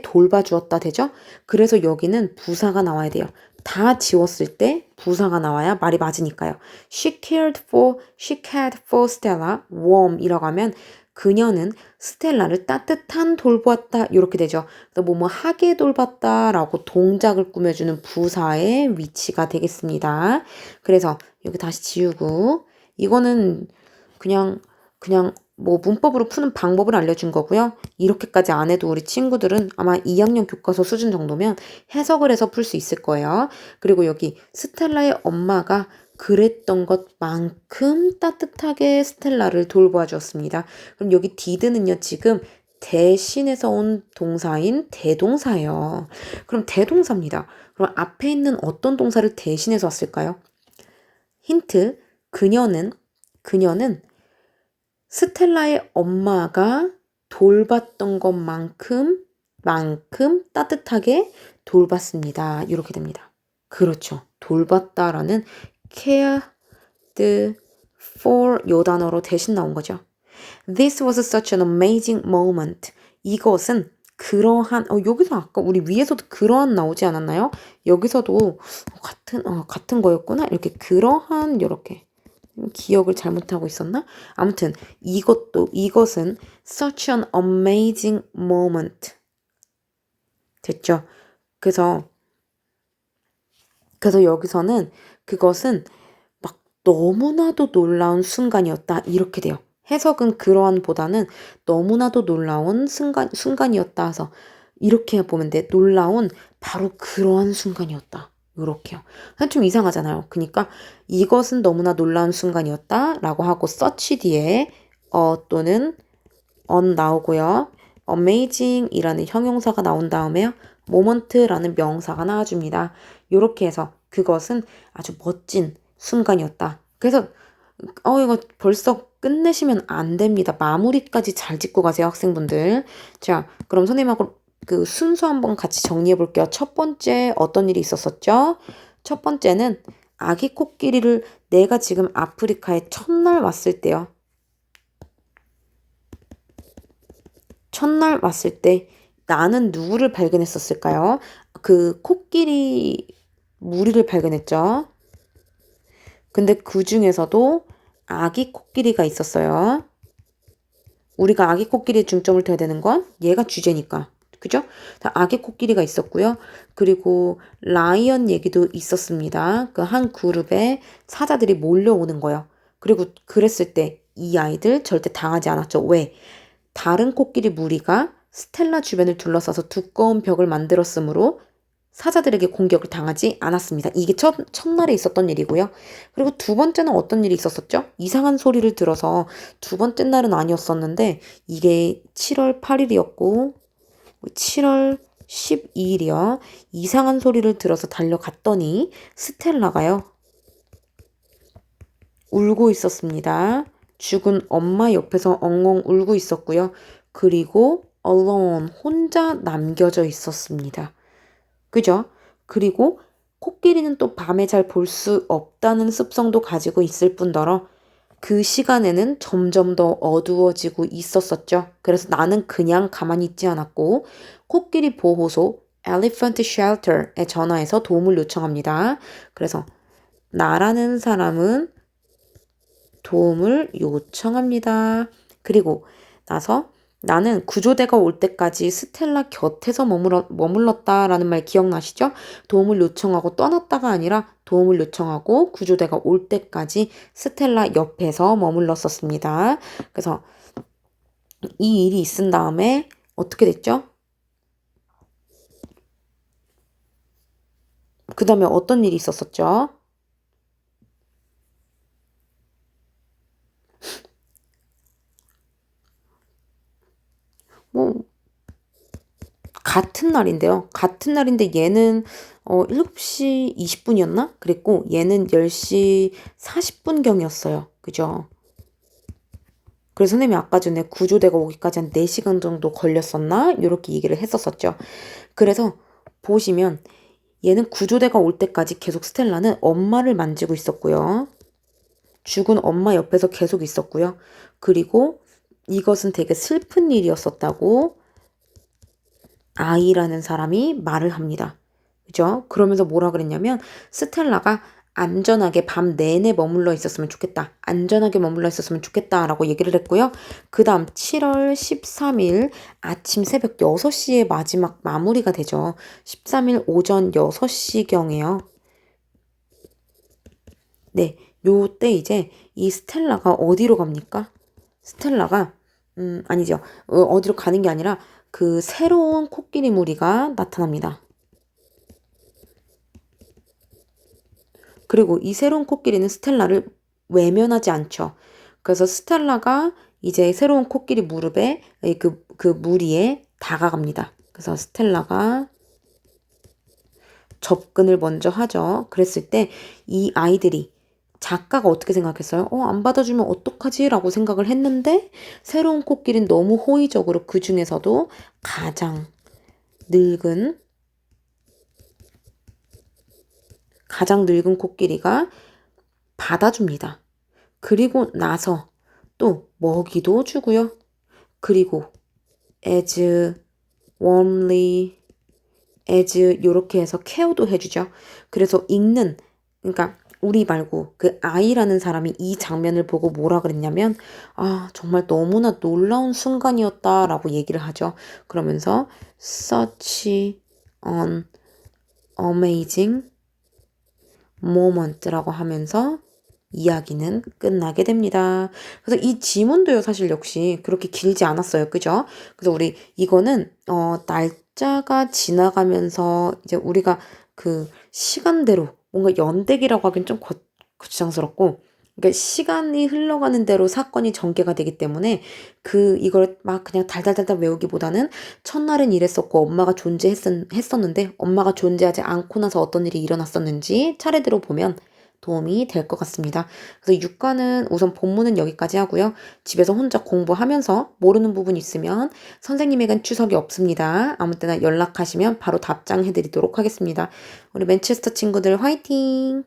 돌봐주었다 되죠? 그래서 여기는 부사가 나와야 돼요. 다 지웠을 때 부사가 나와야 말이 맞으니까요. She cared for Stella warm이라고 하면 그녀는 스텔라를 따뜻한 돌보았다 이렇게 되죠. 그래서 뭐뭐 하게 돌봤다라고 동작을 꾸며주는 부사의 위치가 되겠습니다. 그래서 여기 다시 지우고 이거는 그냥 뭐 문법으로 푸는 방법을 알려준 거고요. 이렇게까지 안 해도 우리 친구들은 아마 2학년 교과서 수준 정도면 해석을 해서 풀 수 있을 거예요. 그리고 여기 스텔라의 엄마가 그랬던 것만큼 따뜻하게 스텔라를 돌보아 주었습니다. 그럼 여기 did는요. 지금 대신에서 온 동사인 대동사예요. 그럼 대동사입니다. 그럼 앞에 있는 어떤 동사를 대신해서 왔을까요? 힌트, 그녀는 스텔라의 엄마가 돌봤던 것만큼 따뜻하게 돌봤습니다. 이렇게 됩니다. 그렇죠. 돌봤다라는 cared for 요 단어로 대신 나온 거죠. This was such an amazing moment. 이것은 그러한 여기서 아까 우리 위에서도 그러한 나오지 않았나요? 여기서도 같은 거였구나. 이렇게 그러한 이렇게 기억을 잘못하고 있었나? 아무튼 이것은 such an amazing moment. 됐죠? 그래서 여기서는 그것은 막 너무나도 놀라운 순간이었다. 이렇게 돼요. 해석은 그러한보다는 너무나도 놀라운 순간이었다 해서 이렇게 보면 돼. 놀라운 바로 그러한 순간이었다. 요렇게요. 좀 이상하잖아요. 그러니까 이것은 너무나 놀라운 순간이었다 라고 하고 such 뒤에 또는 on 나오고요. amazing 이라는 형용사가 나온 다음에요. moment라는 명사가 나와줍니다. 요렇게 해서 그것은 아주 멋진 순간이었다. 그래서 이거 벌써 끝내시면 안 됩니다. 마무리까지 잘 짓고 가세요, 학생분들. 자, 그럼 선생님하고 그 순서 한번 같이 정리해 볼게요. 첫 번째 어떤 일이 있었었죠? 첫 번째는 아기 코끼리를 내가 지금 아프리카에 첫날 왔을 때요. 첫날 왔을 때 나는 누구를 발견했었을까요? 그 코끼리 무리를 발견했죠. 근데 그 중에서도 아기 코끼리가 있었어요. 우리가 아기 코끼리에 중점을 둬야 되는 건 얘가 주제니까. 그죠? 아기 코끼리가 있었고요. 그리고 라이언 얘기도 있었습니다. 그 한 그룹에 사자들이 몰려오는 거예요. 그리고 그랬을 때 이 아이들 절대 당하지 않았죠. 왜? 다른 코끼리 무리가 스텔라 주변을 둘러싸서 두꺼운 벽을 만들었으므로 사자들에게 공격을 당하지 않았습니다. 이게 첫날에 있었던 일이고요. 그리고 두 번째는 어떤 일이 있었었죠? 이상한 소리를 들어서 두 번째 날은 아니었었는데 이게 7월 8일이었고 7월 12일이요. 이상한 소리를 들어서 달려갔더니 스텔라가요. 울고 있었습니다. 죽은 엄마 옆에서 엉엉 울고 있었고요. 그리고 alone 혼자 남겨져 있었습니다. 그죠? 그리고 코끼리는 또 밤에 잘 볼 수 없다는 습성도 가지고 있을 뿐더러 그 시간에는 점점 더 어두워지고 있었었죠. 그래서 나는 그냥 가만히 있지 않았고 코끼리 보호소 Elephant Shelter에 전화해서 도움을 요청합니다. 그래서 나라는 사람은 도움을 요청합니다. 그리고 나서 나는 구조대가 올 때까지 스텔라 곁에서 머물렀다라는 말 기억나시죠? 도움을 요청하고 떠났다가 아니라 도움을 요청하고 구조대가 올 때까지 스텔라 옆에서 머물렀었습니다. 그래서 이 일이 있은 다음에 어떻게 됐죠? 그 다음에 어떤 일이 있었었죠? 뭐 같은 날인데요. 같은 날인데 얘는 7시 20분이었나? 그랬고 얘는 10시 40분경이었어요. 그죠? 그래서 선생님이 아까 전에 구조대가 오기까지 한 4시간 정도 걸렸었나? 이렇게 얘기를 했었었죠. 그래서 보시면 얘는 구조대가 올 때까지 계속 스텔라는 엄마를 만지고 있었고요. 죽은 엄마 옆에서 계속 있었고요. 그리고 이것은 되게 슬픈 일이었었다고 아이라는 사람이 말을 합니다. 그죠? 그러면서 뭐라 그랬냐면 스텔라가 안전하게 밤 내내 머물러 있었으면 좋겠다. 안전하게 머물러 있었으면 좋겠다라고 얘기를 했고요. 그 다음 7월 13일 아침 새벽 6시에 마지막 마무리가 되죠. 13일 오전 6시경에요. 네, 요때 이제 이 스텔라가 어디로 갑니까? 스텔라가 아니죠. 어디로 가는 게 아니라 그 새로운 코끼리 무리가 나타납니다. 그리고 이 새로운 코끼리는 스텔라를 외면하지 않죠. 그래서 스텔라가 이제 새로운 코끼리 무릎에 그 무리에 다가갑니다. 그래서 스텔라가 접근을 먼저 하죠. 그랬을 때 이 아이들이 작가가 어떻게 생각했어요? 안 받아주면 어떡하지? 라고 생각을 했는데 새로운 코끼리는 너무 호의적으로 그 중에서도 가장 늙은 코끼리가 받아줍니다. 그리고 나서 또 먹이도 주고요. 그리고 as warmly as 요렇게 해서 케어도 해주죠. 그래서 그러니까 우리 말고 그 아이라는 사람이 이 장면을 보고 뭐라 그랬냐면 정말 너무나 놀라운 순간이었다라고 얘기를 하죠. 그러면서 such an amazing moment라고 하면서 이야기는 끝나게 됩니다. 그래서 이 지문도요, 사실 역시 그렇게 길지 않았어요. 그죠? 그래서 우리 이거는 날짜가 지나가면서 이제 우리가 그 시간대로 뭔가 연대기라고 하긴 좀 거추장스럽고, 그러니까 시간이 흘러가는 대로 사건이 전개가 되기 때문에 이걸 막 그냥 달달달달 외우기보다는 첫날은 이랬었고 엄마가 존재했었는데 엄마가 존재하지 않고 나서 어떤 일이 일어났었는지 차례대로 보면 도움이 될 것 같습니다. 그래서 육과는 우선 본문은 여기까지 하고요. 집에서 혼자 공부하면서 모르는 부분 있으면 선생님에겐 추석이 없습니다. 아무 때나 연락하시면 바로 답장해드리도록 하겠습니다. 우리 맨체스터 친구들 화이팅!